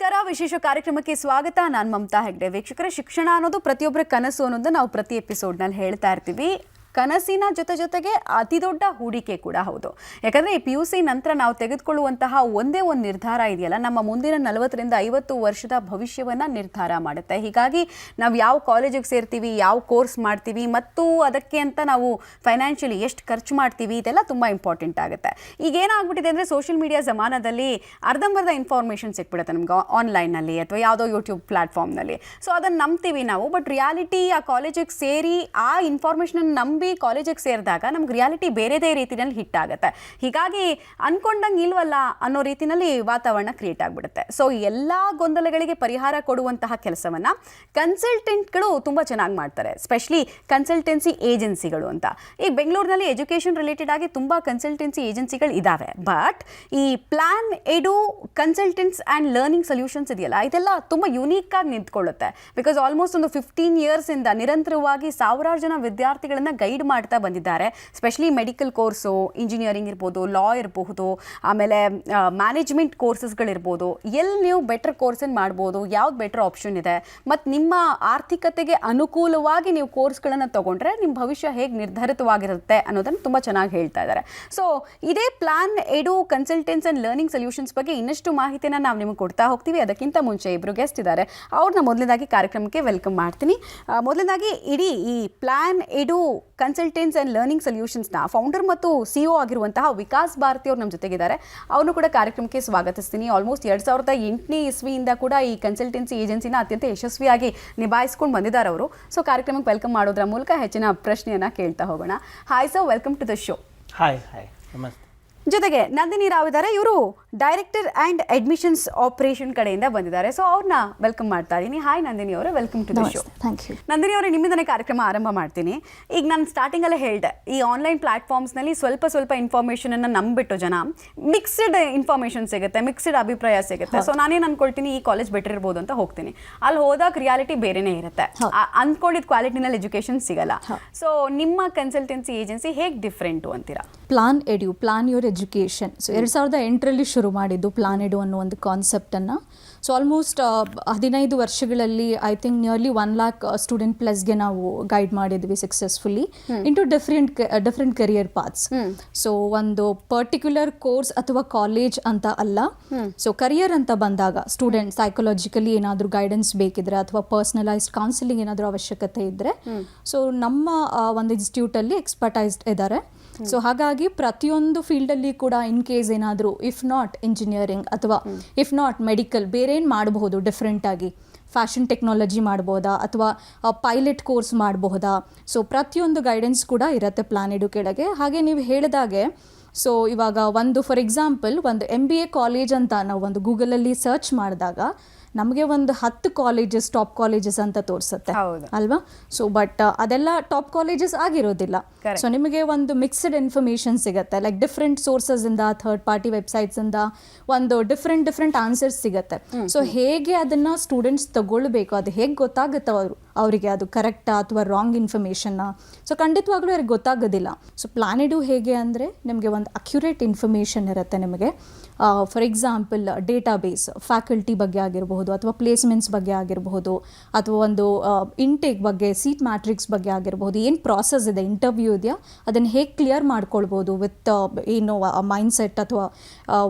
ನಮಸ್ಕಾರ, ವಿಶೇಷ ಕಾರ್ಯಕ್ರಮಕ್ಕೆ ಸ್ವಾಗತ. ನಾನು ಮಮತಾ ಹೆಗ್ಡೆ. ವೀಕ್ಷಕರೇ, ಶಿಕ್ಷಣ ಅನ್ನೋದು ಪ್ರತಿಯೊಬ್ಬರ ಕನಸು ಅನ್ನೋದು ನಾವು ಪ್ರತಿ ಎಪಿಸೋಡ್ನಲ್ಲಿ ಹೇಳ್ತಾ ಇರ್ತೀವಿ. ಕನಸಿನ ಜೊತೆಗೆ ಅತಿ ದೊಡ್ಡ ಹೂಡಿಕೆ ಕೂಡ ಹೌದು. ಯಾಕಂದರೆ ಈ PUC ನಂತರ ನಾವು ತೆಗೆದುಕೊಳ್ಳುವಂತಹ ಒಂದೇ ಒಂದು ನಿರ್ಧಾರ ಇದೆಯಲ್ಲ, ನಮ್ಮ ಮುಂದಿನ 40ರಿಂದ 50 ವರ್ಷದ ಭವಿಷ್ಯವನ್ನು ನಿರ್ಧಾರ ಮಾಡುತ್ತೆ. ಹೀಗಾಗಿ ನಾವು ಯಾವ ಕಾಲೇಜಿಗೆ ಸೇರ್ತೀವಿ, ಯಾವ ಕೋರ್ಸ್ ಮಾಡ್ತೀವಿ ಮತ್ತು ಅದಕ್ಕೆ ಅಂತ ನಾವು ಫೈನಾನ್ಷಿಯಲಿ ಎಷ್ಟು ಖರ್ಚು ಮಾಡ್ತೀವಿ, ಇದೆಲ್ಲ ತುಂಬ ಇಂಪಾರ್ಟೆಂಟ್ ಆಗುತ್ತೆ. ಈಗ ಏನಾಗ್ಬಿಟ್ಟಿದೆ ಅಂದರೆ ಸೋಷಿಯಲ್ ಮೀಡಿಯಾ ಜಮಾನದಲ್ಲಿ ಅರ್ಧಂಬರ್ಧ ಇನ್ಫಾರ್ಮೇಷನ್ ಸಿಕ್ಬಿಡುತ್ತೆ ನಮ್ಗೆ ಆನ್ಲೈನಲ್ಲಿ ಅಥವಾ ಯಾವುದೋ ಯೂಟ್ಯೂಬ್ ಪ್ಲಾಟ್ಫಾರ್ಮ್ನಲ್ಲಿ. ಸೊ ಅದನ್ನು ನಂಬ್ತೀವಿ ನಾವು. ಬಟ್ ರಿಯಾಲಿಟಿ ಆ ಕಾಲೇಜಿಗೆ ಸೇರಿ ಆ ಇನ್ಫಾರ್ಮೇಷನ್ ನಂಬಿ ಕಾಲೇಜಿಗೆ ಸೇರಿದಾಗ ನಮ್ಗೆ ರಿಯಾಲಿಟಿ ಬೇರೆದೇ ರೀತಿಯಲ್ಲಿ ಹಿಟ್ ಆಗುತ್ತೆ. ಹೀಗಾಗಿ ಅನ್ಕೊಂಡಂಗೆ ಇಲ್ವಲ್ಲ ಅನ್ನೋ ರೀತಿಯಲ್ಲಿ ವಾತಾವರಣ ಕ್ರಿಯೇಟ್ ಆಗಿಬಿಡುತ್ತೆ. ಸೊ ಎಲ್ಲ ಗೊಂದಲಗಳಿಗೆ ಪರಿಹಾರ ಕೊಡುವಂತಹ ಕೆಲಸವನ್ನು ಕನ್ಸಲ್ಟೆಂಟ್ಗಳು ತುಂಬ ಚೆನ್ನಾಗಿ ಮಾಡ್ತಾರೆ. ಸ್ಪೆಷಲಿ ಕನ್ಸಲ್ಟೆನ್ಸಿ ಏಜೆನ್ಸಿಗಳು ಅಂತ. ಈಗ ಬೆಂಗಳೂರಿನಲ್ಲಿ ಎಜುಕೇಷನ್ ರಿಲೇಟೆಡ್ ಆಗಿ ತುಂಬ ಕನ್ಸಲ್ಟೆನ್ಸಿ ಏಜೆನ್ಸಿಗಳು ಇದ್ದಾವೆ. ಬಟ್ ಈ plan edu consultants and learning solutions ಇದೆಯಲ್ಲ, ಇದೆಲ್ಲ ತುಂಬ ಯುನೀಕ್ ಆಗಿ ನಿಂತ್ಕೊಳ್ಳುತ್ತೆ. ಬಿಕಾಸ್ ಆಲ್ಮೋಸ್ಟ್ ಒಂದು 15 ಇಯರ್ಸಿಂದ ನಿರಂತರವಾಗಿ ಸಾವಿರಾರು ಜನ ವಿದ್ಯಾರ್ಥಿಗಳನ್ನು ಗೈಡ್ ಮಾಡ್ತಾ ಬಂದಿದ್ದಾರೆ. ಸ್ಪೆಷಲಿ ಮೆಡಿಕಲ್ ಕೋರ್ಸು, ಇಂಜಿನಿಯರಿಂಗ್ ಇರ್ಬೋದು, ಲಾ ಇರಬಹುದು, ಆಮೇಲೆ ಮ್ಯಾನೇಜ್ಮೆಂಟ್ ಕೋರ್ಸಸ್ಗಳಿರ್ಬೋದು. ಎಲ್ಲಿ ನೀವು ಬೆಟರ್ ಕೋರ್ಸನ್ನು ಮಾಡ್ಬೋದು, ಯಾವ್ದು ಬೆಟರ್ ಆಪ್ಷನ್ ಇದೆ, ಮತ್ತು ನಿಮ್ಮ ಆರ್ಥಿಕತೆಗೆ ಅನುಕೂಲವಾಗಿ ನೀವು ಕೋರ್ಸ್ಗಳನ್ನು ತೊಗೊಂಡ್ರೆ ನಿಮ್ಮ ಭವಿಷ್ಯ ಹೇಗೆ ನಿರ್ಧಾರಿತವಾಗಿರುತ್ತೆ ಅನ್ನೋದನ್ನು ತುಂಬ ಚೆನ್ನಾಗಿ ಹೇಳ್ತಾ ಇದ್ದಾರೆ. ಸೊ ಇದೇ plan edu consultants and learning solutions ಬಗ್ಗೆ ಇನ್ನಷ್ಟು ಮಾಹಿತಿಯನ್ನು ನಾವು ನಿಮಗೆ ಕೊಡ್ತಾ ಹೋಗ್ತೀವಿ. ಅದಕ್ಕಿಂತ ಮುಂಚೆ ಇಬ್ಬರು ಗೆಸ್ಟ್ ಇದ್ದಾರೆ, ಅವ್ರನ್ನ ಮೊದಲನೇದಾಗಿ ಕಾರ್ಯಕ್ರಮಕ್ಕೆ ವೆಲ್ಕಮ್ ಮಾಡ್ತೀನಿ. ಮೊದಲನೇದಾಗಿ ಇಡೀ ಈ plan edu consultants and learning ಸೊಲ್ಯೂಷನ್ಸ್ನ ಫೌಂಡರ್ ಮತ್ತು CEO ಆಗಿರುವಂತಹ ವಿಕಾಸ್ ಭಾರತಿ ಅವರು ನಮ್ಮ ಜೊತೆಗಿದ್ದಾರೆ. ಅವ್ರನ್ನೂ ಕೂಡ ಕಾರ್ಯಕ್ರಮಕ್ಕೆ ಸ್ವಾಗತಿಸ್ತೀನಿ. ಆಲ್ಮೋಸ್ಟ್ 2008ನೇ ಇಸ್ವಿಯಿಂದ ಕೂಡ ಈ ಕನ್ಸಲ್ಟೆನ್ಸಿ ಏಜೆನ್ಸಿನ ಅತ್ಯಂತ ಯಶಸ್ವಿಯಾಗಿ ನಿಭಾಯಿಸ್ಕೊಂಡು ಬಂದಿದ್ದಾರೆ ಅವರು. ಸೊ ಕಾರ್ಯಕ್ರಮಕ್ಕೆ ವೆಲ್ಕಮ್ ಮಾಡೋದ್ರ ಮೂಲಕ ಹೆಚ್ಚಿನ ಪ್ರಶ್ನೆಯನ್ನು ಕೇಳ್ತಾ ಹೋಗೋಣ. Hi sir, welcome to the show. Hi ನಮಸ್ತೆ. ಜೊತೆಗೆ ನಂದಿನಿ ರಾವ್ ಇದ್ದಾರೆ, ಇವರು ಡೈರೆಕ್ಟರ್ ಆ್ಯಂಡ್ ಅಡ್ಮಿಷನ್ಸ್ ಆಪರೇಷನ್ ಕಡೆಯಿಂದ ಬಂದಿದ್ದಾರೆ. ಸೊ ಅವ್ರನ್ನ ವೆಲ್ಕಮ್ ಮಾಡ್ತಾ ಇದ್ದೀನಿ. ಹಾಯ್ ನಂದಿನಿ ಅವರೇ, welcome to the show. Thank you. Nandini ಅವರೇ, ನಿಮ್ಮಿಂದನೇ ಕಾರ್ಯಕ್ರಮ ಆರಂಭ ಮಾಡ್ತೀನಿ. ಈಗ ನಾನು ಸ್ಟಾರ್ಟಿಂಗಲ್ಲೇ ಹೇಳಿದೆ, ಈ ಆನ್ಲೈನ್ ಪ್ಲಾಟ್ಫಾರ್ಮ್ಸ್ನಲ್ಲಿ ಸ್ವಲ್ಪ ಇನ್ಫಾರ್ಮೇಷನನ್ನು ನಂಬಿಬಿಟ್ಟು ಜನ ಮಿಕ್ಸ್ಡ್ ಇನ್ಫಾರ್ಮೇಷನ್ ಸಿಗುತ್ತೆ, ಮಿಕ್ಸ್ಡ್ ಅಭಿಪ್ರಾಯ ಸಿಗುತ್ತೆ. ಸೊ ನಾನೇನು ಅನ್ಕೊಳ್ತೀನಿ, ಈ ಕಾಲೇಜ್ ಬೆಟರ್ ಇರ್ಬೋದು ಅಂತ ಹೋಗ್ತೀನಿ. ಅಲ್ಲಿ ಹೋದಾಗ ರಿಯಾಲಿಟಿ ಬೇರೆನೇ ಇರುತ್ತೆ, ಅಂದ್ಕೊಂಡಿದ್ದ ಕ್ವಾಲಿಟಿನಲ್ಲಿ ಎಜುಕೇಷನ್ ಸಿಗಲ್ಲ. ಸೊ ನಿಮ್ಮ ಕನ್ಸಲ್ಟೆನ್ಸಿ ಏಜೆನ್ಸಿ ಹೇಗೆ ಡಿಫ್ರೆಂಟು ಅಂತೀರಾ? Plan edu, plan your education. So 2008ರಲ್ಲಿ ಶುರು ಮಾಡಿದ್ದು ಪ್ಲಾನ್ ಎಡು ಅನ್ನೋ ಒಂದು ಕಾನ್ಸೆಪ್ಟನ್ನು. ಸೊ ಆಲ್ಮೋಸ್ಟ್ 15 ವರ್ಷಗಳಲ್ಲಿ I think nearly 1 lakh student ಪ್ಲಸ್ಗೆ ನಾವು ಗೈಡ್ ಮಾಡಿದ್ವಿ successfully into different career paths. So ಒಂದು ಪರ್ಟಿಕ್ಯುಲರ್ ಕೋರ್ಸ್ ಅಥವಾ ಕಾಲೇಜ್ ಅಂತ ಅಲ್ಲ. ಸೊ ಕರಿಯರ್ ಅಂತ ಬಂದಾಗ ಸ್ಟೂಡೆಂಟ್ ಸೈಕಾಲಜಿಕಲಿ ಏನಾದರೂ ಗೈಡೆನ್ಸ್ ಬೇಕಿದ್ರೆ ಅಥವಾ ಪರ್ಸನಲೈಸ್ಡ್ ಕೌನ್ಸಿಲಿಂಗ್ ಏನಾದರೂ ಅವಶ್ಯಕತೆ ಇದ್ದರೆ, ಸೊ ನಮ್ಮ ಒಂದು ಇನ್ಸ್ಟಿಟ್ಯೂಟಲ್ಲಿ ಎಕ್ಸ್ಪರ್ಟೈಸ್ಡ್ ಇದ್ದಾರೆ. ಸೊ ಹಾಗಾಗಿ ಪ್ರತಿಯೊಂದು ಫೀಲ್ಡಲ್ಲಿ ಕೂಡ ಇನ್ ಕೇಸ್ ಏನಾದರೂ ಇಫ್ ನಾಟ್ ಇಂಜಿನಿಯರಿಂಗ್ ಅಥವಾ ಇಫ್ ನಾಟ್ ಮೆಡಿಕಲ್, ಬೇರೆ ಏನು ಮಾಡಬಹುದು ಡಿಫ್ರೆಂಟಾಗಿ, ಫ್ಯಾಷನ್ ಟೆಕ್ನಾಲಜಿ ಮಾಡ್ಬೋದಾ ಅಥವಾ ಪೈಲಟ್ ಕೋರ್ಸ್ ಮಾಡಬಹುದಾ, ಸೊ ಪ್ರತಿಯೊಂದು ಗೈಡೆನ್ಸ್ ಕೂಡ ಇರುತ್ತೆ ಪ್ಲಾನ್ ಎಡು ಕೆಳಗೆ. ಹಾಗೆ ನೀವು ಹೇಳಿದಾಗೆ, ಸೊ ಇವಾಗ ಒಂದು ಫಾರ್ ಎಕ್ಸಾಂಪಲ್ ಒಂದು MBA ಕಾಲೇಜ್ ಅಂತ ನಾವು ಒಂದು ಗೂಗಲಲ್ಲಿ ಸರ್ಚ್ ಮಾಡಿದಾಗ ನಮಗೆ ಒಂದು 10 ಕಾಲೇಜಸ್ ಟಾಪ್ ಕಾಲೇಜಸ್ ಅಂತ ತೋರಿಸುತ್ತೆ ಅಲ್ವಾ? ಸೊ ಬಟ್ ಅದೆಲ್ಲ ಟಾಪ್ ಕಾಲೇಜಸ್ ಆಗಿರೋದಿಲ್ಲ. ಸೊ ನಿಮಗೆ ಒಂದು ಮಿಕ್ಸ್ಡ್ ಇನ್ಫಾರ್ಮೇಷನ್ ಸಿಗುತ್ತೆ, ಲೈಕ್ ಡಿಫ್ರೆಂಟ್ ಸೋರ್ಸಸ್ ಇಂದ, ಥರ್ಡ್ ಪಾರ್ಟಿ ವೆಬ್ಸೈಟ್ಸ್ ಇಂದ ಒಂದು ಡಿಫ್ರೆಂಟ್ ಆನ್ಸರ್ಸ್ ಸಿಗುತ್ತೆ. ಸೊ ಹೇಗೆ ಅದನ್ನ ಸ್ಟೂಡೆಂಟ್ಸ್ ತಗೊಳ್ಬೇಕು, ಅದು ಹೇಗೆ ಗೊತ್ತಾಗುತ್ತೆ ಅವರಿಗೆ ಅದು ಕರೆಕ್ಟಾ ಅಥವಾ ರಾಂಗ್ ಇನ್ಫಾರ್ಮೇಷನ್ನ? ಸೊ ಖಂಡಿತವಾಗ್ಲೂ ಅವ್ರಿಗೆ ಗೊತ್ತಾಗೋದಿಲ್ಲ. ಸೊ ಪ್ಲಾನ್ ಎಡು ಹೇಗೆ ಅಂದರೆ ನಿಮಗೆ ಒಂದು ಅಕ್ಯುರೇಟ್ ಇನ್ಫಾರ್ಮೇಷನ್ ಇರುತ್ತೆ ನಿಮಗೆ. ಫಾರ್ ಎಕ್ಸಾಂಪಲ್ ಡೇಟಾಬೇಸ್, ಫ್ಯಾಕಲ್ಟಿ ಬಗ್ಗೆ ಆಗಿರಬಹುದು ಅಥವಾ ಪ್ಲೇಸ್ಮೆಂಟ್ಸ್ ಬಗ್ಗೆ ಆಗಿರಬಹುದು ಅಥವಾ ಒಂದು ಇಂಟೇಕ್ ಬಗ್ಗೆ, ಸೀಟ್ ಮ್ಯಾಟ್ರಿಕ್ಸ್ ಬಗ್ಗೆ ಆಗಿರಬಹುದು, ಏನು ಪ್ರಾಸೆಸ್ ಇದೆ, ಇಂಟರ್ವ್ಯೂ ಇದೆಯಾ, ಅದನ್ನು ಹೇಗೆ ಕ್ಲಿಯರ್ ಮಾಡ್ಕೊಳ್ಬೋದು ವಿತ್ ಏನು ಮೈಂಡ್ ಸೆಟ್ ಅಥವಾ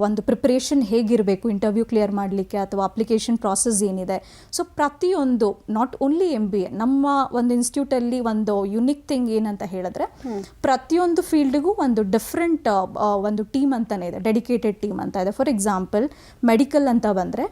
ಒಂದು ಪ್ರಿಪ್ರೇಷನ್ ಹೇಗಿರಬೇಕು ಇಂಟರ್ವ್ಯೂ ಕ್ಲಿಯರ್ ಮಾಡಲಿಕ್ಕೆ ಅಥವಾ ಅಪ್ಲಿಕೇಶನ್ ಪ್ರಾಸೆಸ್ ಏನಿದೆ. ಸೊ ಪ್ರತಿಯೊಂದು ನಾಟ್ ಓನ್ಲಿ MBA, ನಮ್ಮ ಒಂದು ಇನ್ಸ್ಟಿಟ್ಯೂಟಲ್ಲಿ ಒಂದು ಯುನಿಕ್ ಥಿಂಗ್ ಏನಂತ ಹೇಳಿದ್ರೆ ಪ್ರತಿಯೊಂದು ಫೀಲ್ಡ್ಗೂ ಒಂದು ಡಿಫ್ರೆಂಟ್ ಒಂದು ಟೀಮ್ ಅಂತಲೇ ಇದೆ, ಡೆಡಿಕೇಟೆಡ್ ಟೀಮ್ ಅಂತ ಇದೆ. ಫಾರ್ ಎಕ್ಸಾಂಪಲ್ ಮೆಡಿಕಲ್ ಅಂತ ಬಂದರೆ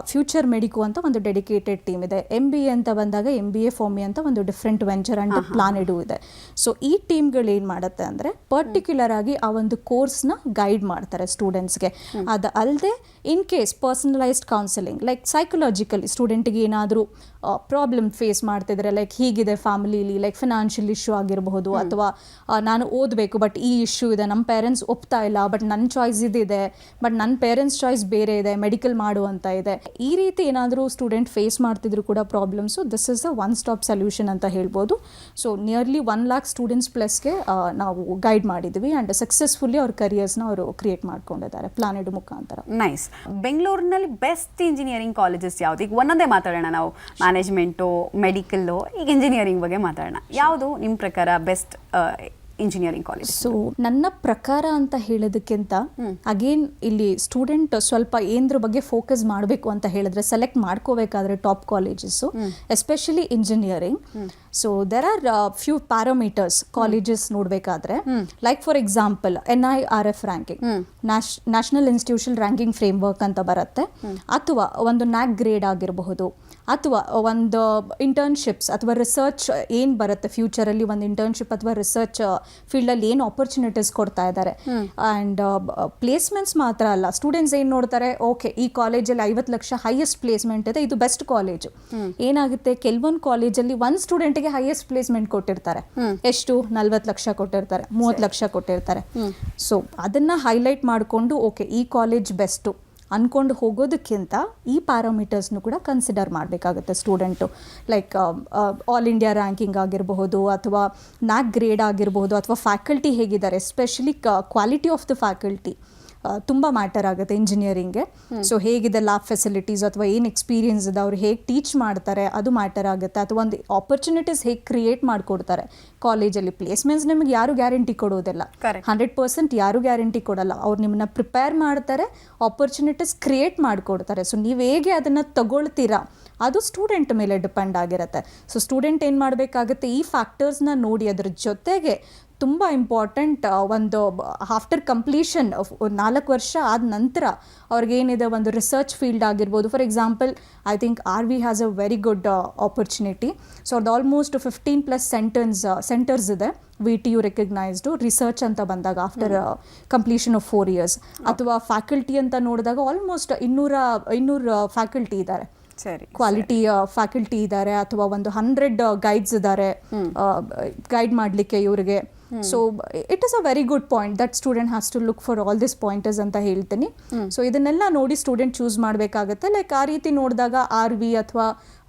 ಫ್ಯೂಚರ್ ಮೆಡಿಕೋ ಅಂತ ಒಂದು ಡೆಡಿಕೇಟೆಡ್ ಟೀಮ್ ಇದೆ. MBA ಅಂತ ಬಂದಾಗ MBA ಫಾರ್ ಮಿ ಅಂತ ಒಂದು ಡಿಫ್ರೆಂಟ್ ವೆಂಚರ್ ಅಂಡ್ ಪ್ಲಾನ್ ಎಡು ಇದೆ. ಸೊ ಈ ಟೀಮ್ಗಳು ಏನು ಮಾಡುತ್ತೆ ಅಂದರೆ ಪರ್ಟಿಕ್ಯುಲರ್ ಆಗಿ ಆ ಒಂದು ಕೋರ್ಸ್ನ ಗೈಡ್ ಮಾಡ್ತಾರೆ ಸ್ಟೂಡೆಂಟ್ಸ್ಗೆ. ಅದು ಅಲ್ಲದೆ in case personalized counselling, like psychologically ಸ್ಟೂಡೆಂಟಿಗೆ ಏನಾದರೂ ಪ್ರಾಬ್ಲಮ್ ಫೇಸ್ ಮಾಡ್ತಿದ್ರೆ, ಲೈಕ್ ಹೀಗಿದೆ ಫ್ಯಾಮಿಲಿಲಿ, ಲೈಕ್ ಫಿನಾನ್ಷಿಯಲ್ ಇಶ್ಯೂ ಆಗಿರಬಹುದು ಅಥವಾ ನಾನು ಓದಬೇಕು ಬಟ್ ಈ ಇಶ್ಯೂ ಇದೆ, ನಮ್ಮ ಪೇರೆಂಟ್ಸ್ ಒಪ್ತಾ ಇಲ್ಲ, ಬಟ್ ನನ್ನ ಚಾಯ್ಸ್ ಇದಿದೆ, ಬಟ್ ನನ್ನ ಪೇರೆಂಟ್ಸ್ ಚಾಯ್ಸ್ ಬೇರೆ ಇದೆ, ಮೆಡಿಕಲ್ ಮಾಡು ಅಂತ ಇದೆ. ಇದೆ. ಈ ರೀತಿ ಏನಾದರೂ ಸ್ಟೂಡೆಂಟ್ ಫೇಸ್ ಮಾಡ್ತಿದ್ರು ಕೂಡ problems, this is a one stop solution ಅಂತ ಹೇಳ್ಬೋದು. ಸೊ ನಿಯರ್ಲಿ 1 lakh ಸ್ಟೂಡೆಂಟ್ಸ್ ಪ್ಲಸ್ಗೆ ನಾವು ಗೈಡ್ ಮಾಡಿದ್ವಿ ಆ್ಯಂಡ್ ಸಕ್ಸಸ್ಫುಲ್ಲಿ ಅವ್ರ ಕರಿಯರ್ಸ್ನ ಅವರು ಕ್ರಿಯೇಟ್ ಮಾಡ್ಕೊಂಡಿದ್ದಾರೆ ಪ್ಲಾನೆಡ್ ಮುಖಾಂತರ. ನೈಸ್. ಬೆಂಗಳೂರಿನಲ್ಲಿ ಬೆಸ್ಟ್ ಇಂಜಿನಿಯರಿಂಗ್ ಕಾಲೇಜಸ್ ಯಾವುದು? ಈಗ ಒಂದೊಂದೇ ಮಾತಾಡೋಣ ನಾವು, ಮ್ಯಾನೇಜ್ಮೆಂಟು, ಮೆಡಿಕಲ್ಲು, ಈಗ ಇಂಜಿನಿಯರಿಂಗ್ ಬಗ್ಗೆ ಮಾತಾಡೋಣ. ಯಾವುದು ನಿಮ್ಮ ಪ್ರಕಾರ ಬೆಸ್ಟ್ ಇಂಜಿನಿಯರಿಂಗ್ ಕಾಲೇಜ್? ಸೊ ನನ್ನ ಪ್ರಕಾರ ಅಂತ ಹೇಳೋದಕ್ಕಿಂತ ಅಗೇನ್ ಇಲ್ಲಿ ಸ್ಟೂಡೆಂಟ್ ಸ್ವಲ್ಪ ಏನದ್ರ ಬಗ್ಗೆ ಫೋಕಸ್ ಮಾಡಬೇಕು ಅಂತ ಹೇಳಿದ್ರೆ ಸೆಲೆಕ್ಟ್ ಮಾಡ್ಕೋಬೇಕಾದ್ರೆ top colleges, especially engineering. So there are few parameters colleges ನೋಡಬೇಕಾದ್ರೆ, like for example NIRF ranking, national institution ranking framework ಅಂತ ಬರುತ್ತೆ, ಅಥವಾ ಒಂದು NAC ಗ್ರೇಡ್ ಆಗಿರಬಹುದು, ಅಥವಾ ಒಂದು ಇಂಟರ್ನ್ಶಿಪ್ಸ್ ಅಥವಾ ರಿಸರ್ಚ್ ಏನು ಬರುತ್ತೆ ಫ್ಯೂಚರಲ್ಲಿ, ಒಂದು ಇಂಟರ್ನ್ಶಿಪ್ ಅಥವಾ ರಿಸರ್ಚ್ ಫೀಲ್ಡಲ್ಲಿ ಏನು ಆಪರ್ಚುನಿಟೀಸ್ ಕೊಡ್ತಾ ಇದ್ದಾರೆ. ಆ್ಯಂಡ್ ಪ್ಲೇಸ್ಮೆಂಟ್ಸ್ ಮಾತ್ರ ಅಲ್ಲ, ಸ್ಟೂಡೆಂಟ್ಸ್ ಏನು ನೋಡ್ತಾರೆ, ಓಕೆ ಈ ಕಾಲೇಜಲ್ಲಿ 50 ಲಕ್ಷ ಹೈಯೆಸ್ಟ್ ಪ್ಲೇಸ್ಮೆಂಟ್ ಇದೆ, ಇದು ಬೆಸ್ಟ್ ಕಾಲೇಜು. ಏನಾಗುತ್ತೆ, ಕೆಲವೊಂದು ಕಾಲೇಜಲ್ಲಿ ಒಂದು ಸ್ಟೂಡೆಂಟ್ಗೆ ಹೈಯೆಸ್ಟ್ ಪ್ಲೇಸ್ಮೆಂಟ್ ಕೊಟ್ಟಿರ್ತಾರೆ, ಎಷ್ಟು 40 ಲಕ್ಷ ಕೊಟ್ಟಿರ್ತಾರೆ, 30 ಲಕ್ಷ ಕೊಟ್ಟಿರ್ತಾರೆ. ಸೊ ಅದನ್ನು ಹೈಲೈಟ್ ಮಾಡಿಕೊಂಡು ಓಕೆ ಈ ಕಾಲೇಜ್ ಬೆಸ್ಟು ಅಂದ್ಕೊಂಡು ಹೋಗೋದಕ್ಕಿಂತ ಈ ಪ್ಯಾರಾಮೀಟರ್ಸ್ನು ಕೂಡ ಕನ್ಸಿಡರ್ ಮಾಡಬೇಕಾಗುತ್ತೆ student. Like all India ranking ಆಗಿರಬಹುದು, ಅಥವಾ NAC ಗ್ರೇಡ್ ಆಗಿರಬಹುದು, ಅಥವಾ ಫ್ಯಾಕಲ್ಟಿ ಹೇಗಿದ್ದಾರೆ, especially quality of the faculty ತುಂಬ ಮ್ಯಾಟರ್ ಆಗುತ್ತೆ ಇಂಜಿನಿಯರಿಂಗ್ಗೆ. ಸೊ ಹೇಗಿದೆ ಲ್ಯಾಬ್ ಫೆಸಿಲಿಟೀಸ್, ಅಥವಾ ಏನು ಎಕ್ಸ್ಪೀರಿಯನ್ಸ್ ಇದೆ, ಅವ್ರು ಹೇಗೆ ಟೀಚ್ ಮಾಡ್ತಾರೆ ಅದು ಮ್ಯಾಟರ್ ಆಗುತ್ತೆ, ಅಥವಾ ಒಂದು ಆಪರ್ಚುನಿಟೀಸ್ ಹೇಗೆ ಕ್ರಿಯೇಟ್ ಮಾಡಿಕೊಡ್ತಾರೆ ಕಾಲೇಜಲ್ಲಿ. ಪ್ಲೇಸ್ಮೆಂಟ್ಸ್ ನಿಮಗೆ ಯಾರು ಗ್ಯಾರಂಟಿ ಕೊಡೋದಿಲ್ಲ, 100% ಯಾರು ಗ್ಯಾರಂಟಿ ಕೊಡಲ್ಲ. ಅವ್ರು ನಿಮ್ಮನ್ನ ಪ್ರಿಪೇರ್ ಮಾಡ್ತಾರೆ, ಆಪರ್ಚುನಿಟೀಸ್ ಕ್ರಿಯೇಟ್ ಮಾಡಿಕೊಡ್ತಾರೆ. ಸೊ ನೀವು ಹೇಗೆ ಅದನ್ನು ತಗೊಳ್ತೀರಾ ಅದು ಸ್ಟೂಡೆಂಟ್ ಮೇಲೆ ಡಿಪೆಂಡ್ ಆಗಿರುತ್ತೆ. ಸೊ ಸ್ಟೂಡೆಂಟ್ ಏನು ಮಾಡಬೇಕಾಗುತ್ತೆ, ಈ ಫ್ಯಾಕ್ಟರ್ಸ್ನ ನೋಡಿ ಅದ್ರ ಜೊತೆಗೆ ತುಂಬ ಇಂಪಾರ್ಟೆಂಟ್ ಒಂದು ಆಫ್ಟರ್ ಕಂಪ್ಲೀಷನ್ 4 ವರ್ಷ ಆದ ನಂತರ ಅವ್ರಿಗೇನಿದೆ ಒಂದು ರಿಸರ್ಚ್ ಫೀಲ್ಡ್ ಆಗಿರ್ಬೋದು. For example I think RV has a very good opportunity. So ಅದು ಆಲ್ಮೋಸ್ಟ್ 15+ ಸೆಂಟರ್ಸ್ ಇದೆ VTU ರೆಕಗ್ನೈಸ್ಡು ರಿಸರ್ಚ್ ಅಂತ ಬಂದಾಗ ಆಫ್ಟರ್ ಕಂಪ್ಲೀಷನ್ ಆಫ್ 4 years. ಅಥವಾ ಫ್ಯಾಕಲ್ಟಿ ಅಂತ ನೋಡಿದಾಗ ಆಲ್ಮೋಸ್ಟ್ 200 ಫ್ಯಾಕಲ್ಟಿ ಇದ್ದಾರೆ, ಕ್ವಾಲಿಟಿ ಫ್ಯಾಕಲ್ಟಿ ಇದ್ದಾರೆ, ಅಥವಾ ಒಂದು 100 ಗೈಡ್ಸ್ ಇದ್ದಾರೆ ಗೈಡ್ ಮಾಡಲಿಕ್ಕೆ ಇವ್ರಿಗೆ. So it is a very good point that student has to look for all this pointers ಅಂತ ಹೇಳ್ತೀನಿ. ಸೊ ಇದನ್ನೆಲ್ಲ ನೋಡಿ ಸ್ಟೂಡೆಂಟ್ ಚೂಸ್ ಮಾಡಬೇಕಾಗತ್ತೆ. ಲೈಕ್ ಆ ರೀತಿ ನೋಡಿದಾಗ RV ಅಥವಾ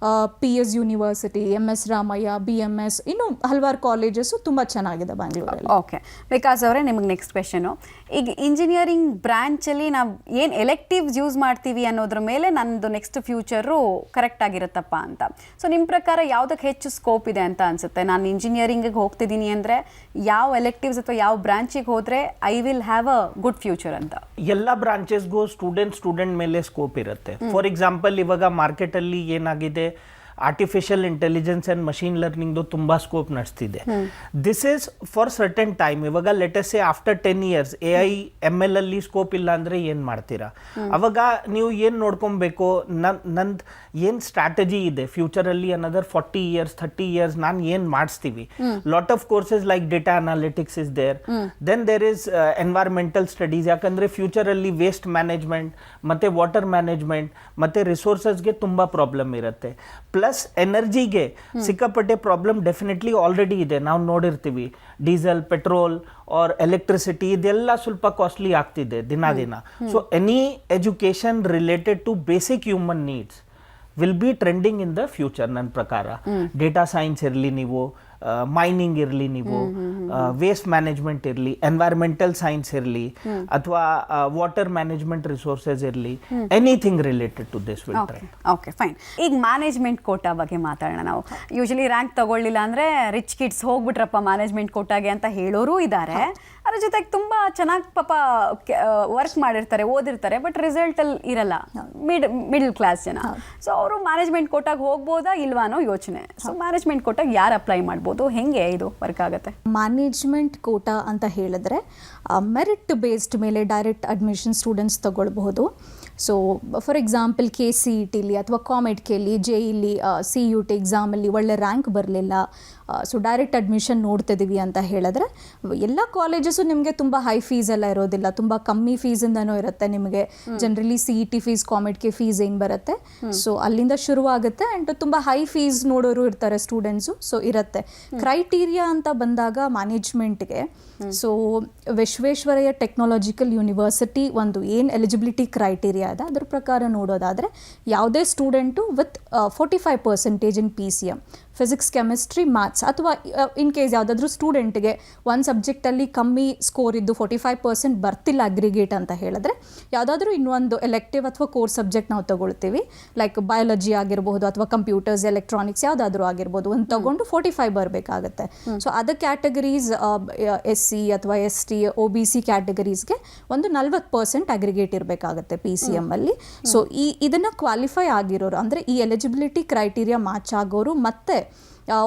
PS university, MS Ramaiah, BMS, ಇನ್ನೂ ಹಲವಾರು ಕಾಲೇಜಸ್ಸು ತುಂಬ ಚೆನ್ನಾಗಿದೆ ಬ್ಯಾಂಗ್ಳೂರಲ್ಲಿ. ಓಕೆ, ವಿಕಾಸ್ ಅವರೇ, ನಿಮಗೆ ನೆಕ್ಸ್ಟ್ ಕ್ವೆಶನು. ಈಗ ಇಂಜಿನಿಯರಿಂಗ್ ಬ್ರ್ಯಾಂಚಲ್ಲಿ ನಾವು ಏನು ಎಲೆಕ್ಟಿವ್ಸ್ ಯೂಸ್ ಮಾಡ್ತೀವಿ ಅನ್ನೋದ್ರ ಮೇಲೆ ನನ್ನದು ನೆಕ್ಸ್ಟ್ ಫ್ಯೂಚರು ಕರೆಕ್ಟ್ ಆಗಿರುತ್ತಪ್ಪ ಅಂತ. ಸೊ ನಿಮ್ಮ ಪ್ರಕಾರ ಯಾವುದಕ್ಕೆ ಹೆಚ್ಚು ಸ್ಕೋಪ್ ಇದೆ ಅಂತ ಅನಿಸುತ್ತೆ? ನಾನು ಇಂಜಿನಿಯರಿಂಗಿಗೆ ಹೋಗ್ತಿದ್ದೀನಿ ಅಂದರೆ ಯಾವ ಎಲೆಕ್ಟಿವ್ಸ್ ಅಥವಾ ಯಾವ ಬ್ರಾಂಚಿಗೆ ಹೋದರೆ I will have a good future ಅಂತ? ಎಲ್ಲ ಬ್ರಾಂಚಸ್ಗೂ ಸ್ಟೂಡೆಂಟ್ ಮೇಲೆ ಸ್ಕೋಪ್ ಇರುತ್ತೆ. ಫಾರ್ ಎಕ್ಸಾಂಪಲ್ ಇವಾಗ ಮಾರ್ಕೆಟಲ್ಲಿ ಏನಾಗಿದೆ, ಆರ್ಟಿಫಿಷಿಯಲ್ ಇಂಟೆಲಿಜೆನ್ಸ್ ಆ್ಯಂಡ್ ಮಷೀನ್ ಲರ್ನಿಂಗ್ದು ತುಂಬ ಸ್ಕೋಪ್ ನಡೆಸ್ತಿದೆ. This is for certain time. ಇವಾಗ let's say after 10 years AI ML ಅಲ್ಲಿ ಸ್ಕೋಪ್ ಇಲ್ಲ ಅಂದರೆ ಏನು ಮಾಡ್ತೀರಾ? ಅವಾಗ ನೀವು ಏನು ನೋಡ್ಕೊಬೇಕು, ನಂದು ಏನು ಸ್ಟ್ರಾಟಜಿ ಇದೆ ಫ್ಯೂಚರಲ್ಲಿ, ಅನದರ್ 40 years 30 years ನಾನು ಏನು ಮಾಡಿಸ್ತೀವಿ. Lot of courses like data analytics is there, then there is environmental studies. ಯಾಕಂದರೆ ಫ್ಯೂಚರಲ್ಲಿ ವೇಸ್ಟ್ ಮ್ಯಾನೇಜ್ಮೆಂಟ್ ಮತ್ತು ವಾಟರ್ ಮ್ಯಾನೇಜ್ಮೆಂಟ್ ಮತ್ತು ರಿಸೋರ್ಸಸ್ಗೆ ತುಂಬ ಪ್ರಾಬ್ಲಮ್ ಇರುತ್ತೆ. ಪ್ಲಸ್ ಎನರ್ಜಿಗೆ ಸಿಕ್ಕಾಪಟ್ಟೆ ಪ್ರಾಬ್ಲಮ್ ಡೆಫಿನೆಟ್ಲಿ ಆಲ್ರೆಡಿ ಇದೆ. ನಾವು ನೋಡಿರ್ತೀವಿ ಡೀಸೆಲ್, ಪೆಟ್ರೋಲ್ ಆರ್ ಎಲೆಕ್ಟ್ರಿಸಿಟಿ ಇದೆಲ್ಲ ಸ್ವಲ್ಪ ಕಾಸ್ಟ್ಲಿ ಆಗ್ತಿದೆ ದಿನ. So any education related to basic human needs will be trending in the future. ನನ್ನ ಪ್ರಕಾರ ಡೇಟಾ ಸೈನ್ಸ್ ಇರಲಿ, ನೀವು ಮೈನಿಂಗ್ ಇರಲಿ, ನೀವು ವೇಸ್ಟ್ ಮ್ಯಾನೇಜ್ಮೆಂಟ್ ಇರಲಿ, ಎನ್ವೈರ್ಮೆಂಟಲ್ ಸೈನ್ಸ್ ಇರಲಿ, ಅಥವಾ ವಾಟರ್ ಮ್ಯಾನೇಜ್ಮೆಂಟ್ ರಿಸೋರ್ಸಸ್ ಇರಲಿ, anything related to this will trend. Okay, fine. ಈಗ ಮ್ಯಾನೇಜ್ಮೆಂಟ್ ಕೋಟಾ ಬಗ್ಗೆ ಮಾತಾಡೋಣ ನಾವು. ಯೂಶಲಿ ರ್ಯಾಂಕ್ ತಗೊಳ್ಳಿಲ್ಲ ಅಂದರೆ ರಿಚ್ ಕಿಡ್ಸ್ ಹೋಗ್ಬಿಟ್ರಪ್ಪ ಮ್ಯಾನೇಜ್ಮೆಂಟ್ ಕೋಟಾಗೆ ಅಂತ ಹೇಳೋರು ಇದ್ದಾರೆ. ಅದ್ರ ಜೊತೆಗೆ ತುಂಬ ಚೆನ್ನಾಗಿ ಪಾಪ ವರ್ಕ್ ಮಾಡಿರ್ತಾರೆ, ಓದಿರ್ತಾರೆ, ಬಟ್ ರಿಸಲ್ಟಲ್ಲಿ ಇರಲ್ಲ, ಮಿಡಲ್ ಕ್ಲಾಸ್ ಜನ. ಸೊ ಅವರು ಮ್ಯಾನೇಜ್ಮೆಂಟ್ ಕೋಟಾಗೆ ಹೋಗ್ಬೋದಾ ಇಲ್ವಾ ಅನ್ನೋ ಯೋಚನೆ. ಸೊ ಮ್ಯಾನೇಜ್ಮೆಂಟ್ ಕೋಟಾಗೆ ಯಾರು ಅಪ್ಲೈ ಮಾಡ್ಬೋದು, ಹೆಂಗೆ ಇದು ವರ್ಕ್ ಆಗುತ್ತೆ? ಮ್ಯಾನೇಜ್ಮೆಂಟ್ ಕೋಟಾ ಅಂತ ಹೇಳಿದ್ರೆ ಮೆರಿಟ್ ಬೇಸ್ಡ್ ಮೇಲೆ ಡೈರೆಕ್ಟ್ ಅಡ್ಮಿಷನ್ ಸ್ಟೂಡೆಂಟ್ಸ್ ತಗೊಳ್ಬಹುದು. ಸೊ ಫಾರ್ ಎಕ್ಸಾಂಪಲ್ KCETಲಿ ಅಥವಾ COMEDKಲಿ, JEEಲಿ, CUT ಎಕ್ಸಾಮಲ್ಲಿ ಒಳ್ಳೆ ರ್ಯಾಂಕ್ ಬರಲಿಲ್ಲ, ಸೊ ಡೈರೆಕ್ಟ್ ಅಡ್ಮಿಷನ್ ನೋಡ್ತಿದ್ದೀವಿ ಅಂತ ಹೇಳಿದ್ರೆ ಎಲ್ಲ ಕಾಲೇಜಸ್ಸು ನಿಮಗೆ ತುಂಬ ಹೈ ಫೀಸ್ ಎಲ್ಲ ಇರೋದಿಲ್ಲ, ತುಂಬ ಕಮ್ಮಿ ಫೀಸಿಂದನೂ ಇರುತ್ತೆ ನಿಮಗೆ. ಜನರಲಿ CET ಫೀಸ್, ಕಾಮೆಡ್ಗೆ ಫೀಸ್ ಏನು ಬರುತ್ತೆ, ಸೊ ಅಲ್ಲಿಂದ ಶುರುವಾಗುತ್ತೆ. ಆ್ಯಂಡ್ ತುಂಬ ಹೈ ಫೀಸ್ ನೋಡೋರು ಇರ್ತಾರೆ ಸ್ಟೂಡೆಂಟ್ಸು, ಸೊ ಇರುತ್ತೆ. ಕ್ರೈಟೀರಿಯಾ ಅಂತ ಬಂದಾಗ ಮ್ಯಾನೇಜ್ಮೆಂಟ್ಗೆ, ಸೊ ವಿಶ್ವೇಶ್ವರಯ್ಯ ಟೆಕ್ನಾಲಜಿಕಲ್ ಯೂನಿವರ್ಸಿಟಿ ಒಂದು ಏನು ಎಲಿಜಿಬಿಲಿಟಿ ಕ್ರೈಟೀರಿಯಾ ಇದೆ ಅದ್ರ ಪ್ರಕಾರ ನೋಡೋದಾದರೆ ಯಾವುದೇ student with 45% in PCM, physics, chemistry, maths, ಅಥವಾ ಇನ್ ಕೇಸ್ ಯಾವುದಾದ್ರೂ ಸ್ಟೂಡೆಂಟ್ಗೆ ಒಂದು ಸಬ್ಜೆಕ್ಟಲ್ಲಿ ಕಮ್ಮಿ ಸ್ಕೋರ್ ಇದ್ದು 45% ಬರ್ತಿಲ್ಲ ಅಗ್ರಿಗೇಟ್ ಅಂತ ಹೇಳಿದ್ರೆ ಯಾವುದಾದ್ರೂ ಇನ್ನೊಂದು ಎಲೆಕ್ಟಿವ್ ಅಥವಾ ಕೋರ್ ಸಬ್ಜೆಕ್ಟ್ ನಾವು ತಗೊಳ್ತೀವಿ, ಲೈಕ್ ಬಯಾಲಜಿ ಆಗಿರ್ಬೋದು ಅಥವಾ ಕಂಪ್ಯೂಟರ್ಸ್, ಎಲೆಕ್ಟ್ರಾನಿಕ್ಸ್ ಯಾವುದಾದ್ರೂ ಆಗಿರ್ಬೋದು, ಒಂದು ತಗೊಂಡು 45 ಬರಬೇಕಾಗುತ್ತೆ. ಸೊ ಅದ ಕ್ಯಾಟಗರೀಸ್ SC ಅಥವಾ ST, OBC ಕ್ಯಾಟಗರೀಸ್ಗೆ ಒಂದು 40% ಅಗ್ರಿಗೇಟ್ ಇರಬೇಕಾಗುತ್ತೆ PCM ಅಲ್ಲಿ. ಸೊ ಇದನ್ನು ಕ್ವಾಲಿಫೈ ಆಗಿರೋರು ಅಂದರೆ ಈ ಎಲಿಜಿಬಿಲಿಟಿ ಕ್ರೈಟೀರಿಯಾ ಮ್ಯಾಚ್ ಆಗೋರು ಮತ್ತೆ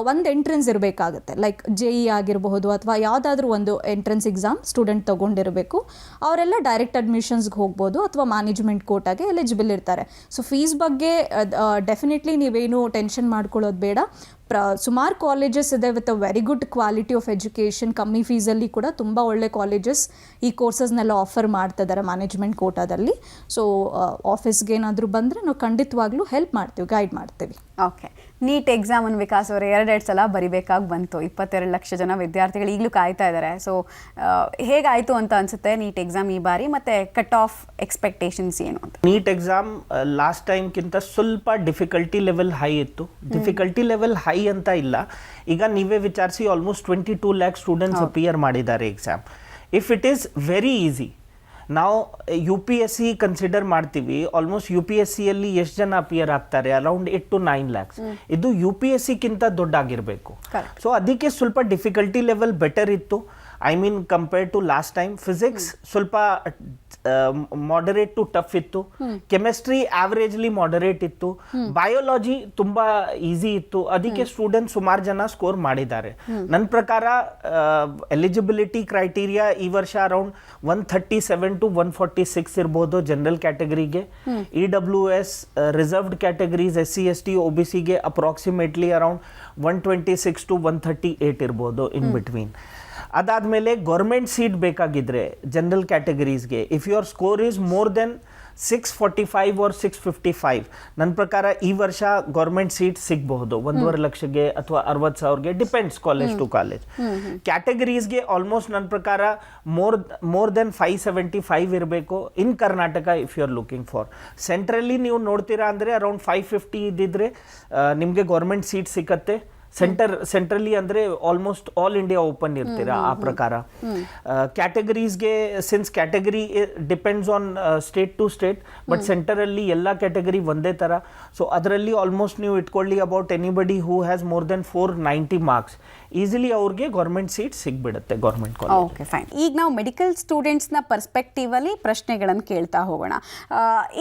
ಒಂದು ಎಂಟ್ರೆನ್ಸ್ ಇರಬೇಕಾಗುತ್ತೆ, ಲೈಕ್ JE ಆಗಿರಬಹುದು ಅಥವಾ ಯಾವುದಾದ್ರೂ ಒಂದು ಎಂಟ್ರೆನ್ಸ್ ಎಕ್ಸಾಮ್ ಸ್ಟೂಡೆಂಟ್ ತೊಗೊಂಡಿರಬೇಕು. ಅವರೆಲ್ಲ ಡೈರೆಕ್ಟ್ ಅಡ್ಮಿಷನ್ಸ್ಗೆ ಹೋಗ್ಬೋದು ಅಥವಾ ಮ್ಯಾನೇಜ್ಮೆಂಟ್ ಕೋಟಾಗೆ ಎಲಿಜಿಬಲ್ ಇರ್ತಾರೆ. ಸೊ ಫೀಸ್ ಬಗ್ಗೆ ಡೆಫಿನೆಟ್ಲಿ ನೀವೇನು ಟೆನ್ಷನ್ ಮಾಡ್ಕೊಳ್ಳೋದು ಬೇಡ. ಸುಮಾರು ಕಾಲೇಜಸ್ ಇದೆ with a very good quality of education, ಕಮ್ಮಿ ಫೀಸಲ್ಲಿ ಕೂಡ ತುಂಬ ಒಳ್ಳೆ ಕಾಲೇಜಸ್ ಈ ಕೋರ್ಸಸ್ನೆಲ್ಲ ಆಫರ್ ಮಾಡ್ತಿದ್ದಾರೆ ಮ್ಯಾನೇಜ್ಮೆಂಟ್ ಕೋಟಾದಲ್ಲಿ. ಸೊ ಆಫೀಸ್ಗೆ ಏನಾದರೂ ಬಂದರೆ ನಾವು ಖಂಡಿತವಾಗ್ಲೂ ಹೆಲ್ಪ್ ಮಾಡ್ತೀವಿ, ಗೈಡ್ ಮಾಡ್ತೀವಿ. ಓಕೆ, ನೀಟ್ ಎಕ್ಸಾಮನ್ನು ವಿಕಾಸ್ ಅವರು 2 ಸಲ ಬರಿಬೇಕಾಗಿ ಬಂತು. 22 ಲಕ್ಷ ಜನ ವಿದ್ಯಾರ್ಥಿಗಳು ಈಗಲೂ ಕಾಯ್ತಾ ಇದ್ದಾರೆ. ಸೊ ಹೇಗಾಯಿತು ಅಂತ ಅನಿಸುತ್ತೆ ನೀಟ್ ಎಕ್ಸಾಮ್ ಈ ಬಾರಿ, ಮತ್ತು ಕಟ್ ಆಫ್ ಎಕ್ಸ್ಪೆಕ್ಟೇಷನ್ಸ್ ಏನು ಅಂತ? ನೀಟ್ ಎಕ್ಸಾಮ್ ಲಾಸ್ಟ್ ಟೈಮ್ಗಿಂತ ಸ್ವಲ್ಪ ಡಿಫಿಕಲ್ಟಿ ಲೆವೆಲ್ ಹೈ ಇತ್ತು. ಡಿಫಿಕಲ್ಟಿ ಲೆವೆಲ್ ಹೈ ಅಂತ ಇಲ್ಲ, ಈಗ ನೀವೇ ವಿಚಾರಿಸಿ ಆಲ್ಮೋಸ್ಟ್ 22 ಲ್ಯಾಕ್ ಸ್ಟೂಡೆಂಟ್ಸ್ ಅಪಿಯರ್ ಮಾಡಿದ್ದಾರೆ exam. If it is very easy, ನಾವು UPSC ಕನ್ಸಿಡರ್ ಮಾಡ್ತೀವಿ, ಆಲ್ಮೋಸ್ಟ್ UPSCಯಲ್ಲಿ ಎಷ್ಟು ಜನ ಅಪಿಯರ್ ಆಗ್ತಾರೆ, ಅರೌಂಡ್ 8 to 9 lakhs. ಇದು UPSCಗಿಂತ ದೊಡ್ಡಾಗಿರಬೇಕು. ಸೊ ಅದಕ್ಕೆ ಸ್ವಲ್ಪ ಡಿಫಿಕಲ್ಟಿ ಲೆವೆಲ್ ಬೆಟರ್ ಇತ್ತು, I mean compare to last time. Physics ಸ್ವಲ್ಪ ಮಾಡರೇಟ್ ಟು ಟಫ್ ಇತ್ತು, ಕೆಮಿಸ್ಟ್ರಿ ಆವರೇಜ್ಲಿ ಮಾಡರೇಟ್ ಇತ್ತು, ಬಯೋಲಾಜಿ ತುಂಬಾ ಈಸಿ ಇತ್ತು. ಅದಕ್ಕೆ ಸ್ಟೂಡೆಂಟ್ ಸುಮಾರು ಜನ ಸ್ಕೋರ್ ಮಾಡಿದ್ದಾರೆ. ನನ್ನ ಪ್ರಕಾರ ಎಲಿಜಿಬಿಲಿಟಿ ಕ್ರೈಟೀರಿಯಾ ಈ ವರ್ಷ ಅರೌಂಡ್ 137 to 146 ಇರ್ಬೋದು ಜನರಲ್ ಕ್ಯಾಟಗರಿಗೆ. EWS reserved categories SC ST OBCಗೆ ಅಪ್ರಾಕ್ಸಿಮೇಟ್ಲಿ ಅರೌಂಡ್ 126 to 138 ಇರ್ಬೋದು ಇನ್ ಬಿಟ್ವೀನ್. ಅದಾದಮೇಲೆ ಗೌರ್ಮೆಂಟ್ ಸೀಟ್ ಬೇಕಾಗಿದ್ರೆ ಜನರಲ್ ಕ್ಯಾಟಗರೀಸ್ಗೆ, if your score is more than 645 or 655, ನನ್ನ ಪ್ರಕಾರ ಈ ವರ್ಷ ಗೌರ್ಮೆಂಟ್ ಸೀಟ್ ಸಿಗಬಹುದು 1.5 ಲಕ್ಷಗೆ ಅಥವಾ 60,000ಗೆ, ಡಿಪೆಂಡ್ಸ್ ಕಾಲೇಜ್ ಟು ಕಾಲೇಜ್. ಕ್ಯಾಟಗರೀಸ್ಗೆ ಆಲ್ಮೋಸ್ಟ್ ನನ್ನ ಪ್ರಕಾರ ಮೋರ್ ದೆನ್ 575 ಇರಬೇಕು in Karnataka if you are looking for. ಸೆಂಟ್ರಲ್ಲಿ ನೀವು ನೋಡ್ತೀರಾ ಅಂದರೆ ಅರೌಂಡ್ 550 ಇದ್ದಿದ್ರೆ ನಿಮಗೆ ಗೌರ್ಮೆಂಟ್ ಸೀಟ್ ಸಿಕ್ಕತ್ತೆ. ಸೆಂಟ್ರಲಿ ಅಂದರೆ ಆಲ್ಮೋಸ್ಟ್ ಆಲ್ ಇಂಡಿಯಾ ಓಪನ್ ಇರ್ತೀರಾ ಆ ಪ್ರಕಾರ. ಕ್ಯಾಟಗರೀಸ್ಗೆ since category depends on state to state, but ಸೆಂಟರಲ್ಲಿ ಎಲ್ಲ ಕ್ಯಾಟಗರಿ ಒಂದೇ ಥರ. ಸೊ ಅದರಲ್ಲಿ ಆಲ್ಮೋಸ್ಟ್ ನೀವು ಇಟ್ಕೊಳ್ಳಿ about anybody who has more than 490 marks, easily ಅವ್ರಿಗೆ ಗೌರ್ಮೆಂಟ್ ಸೀಟ್ ಸಿಗ್ಬಿಡುತ್ತೆ ಗೌರ್ಮೆಂಟ್ ಕಾಲೇಜ್. Okay, fine. ಈಗ ನಾವು ಮೆಡಿಕಲ್ ಸ್ಟೂಡೆಂಟ್ಸ್ನ ಪರ್ಸ್ಪೆಕ್ಟಿವಲ್ಲಿ ಪ್ರಶ್ನೆಗಳನ್ನು ಕೇಳ್ತಾ ಹೋಗೋಣ.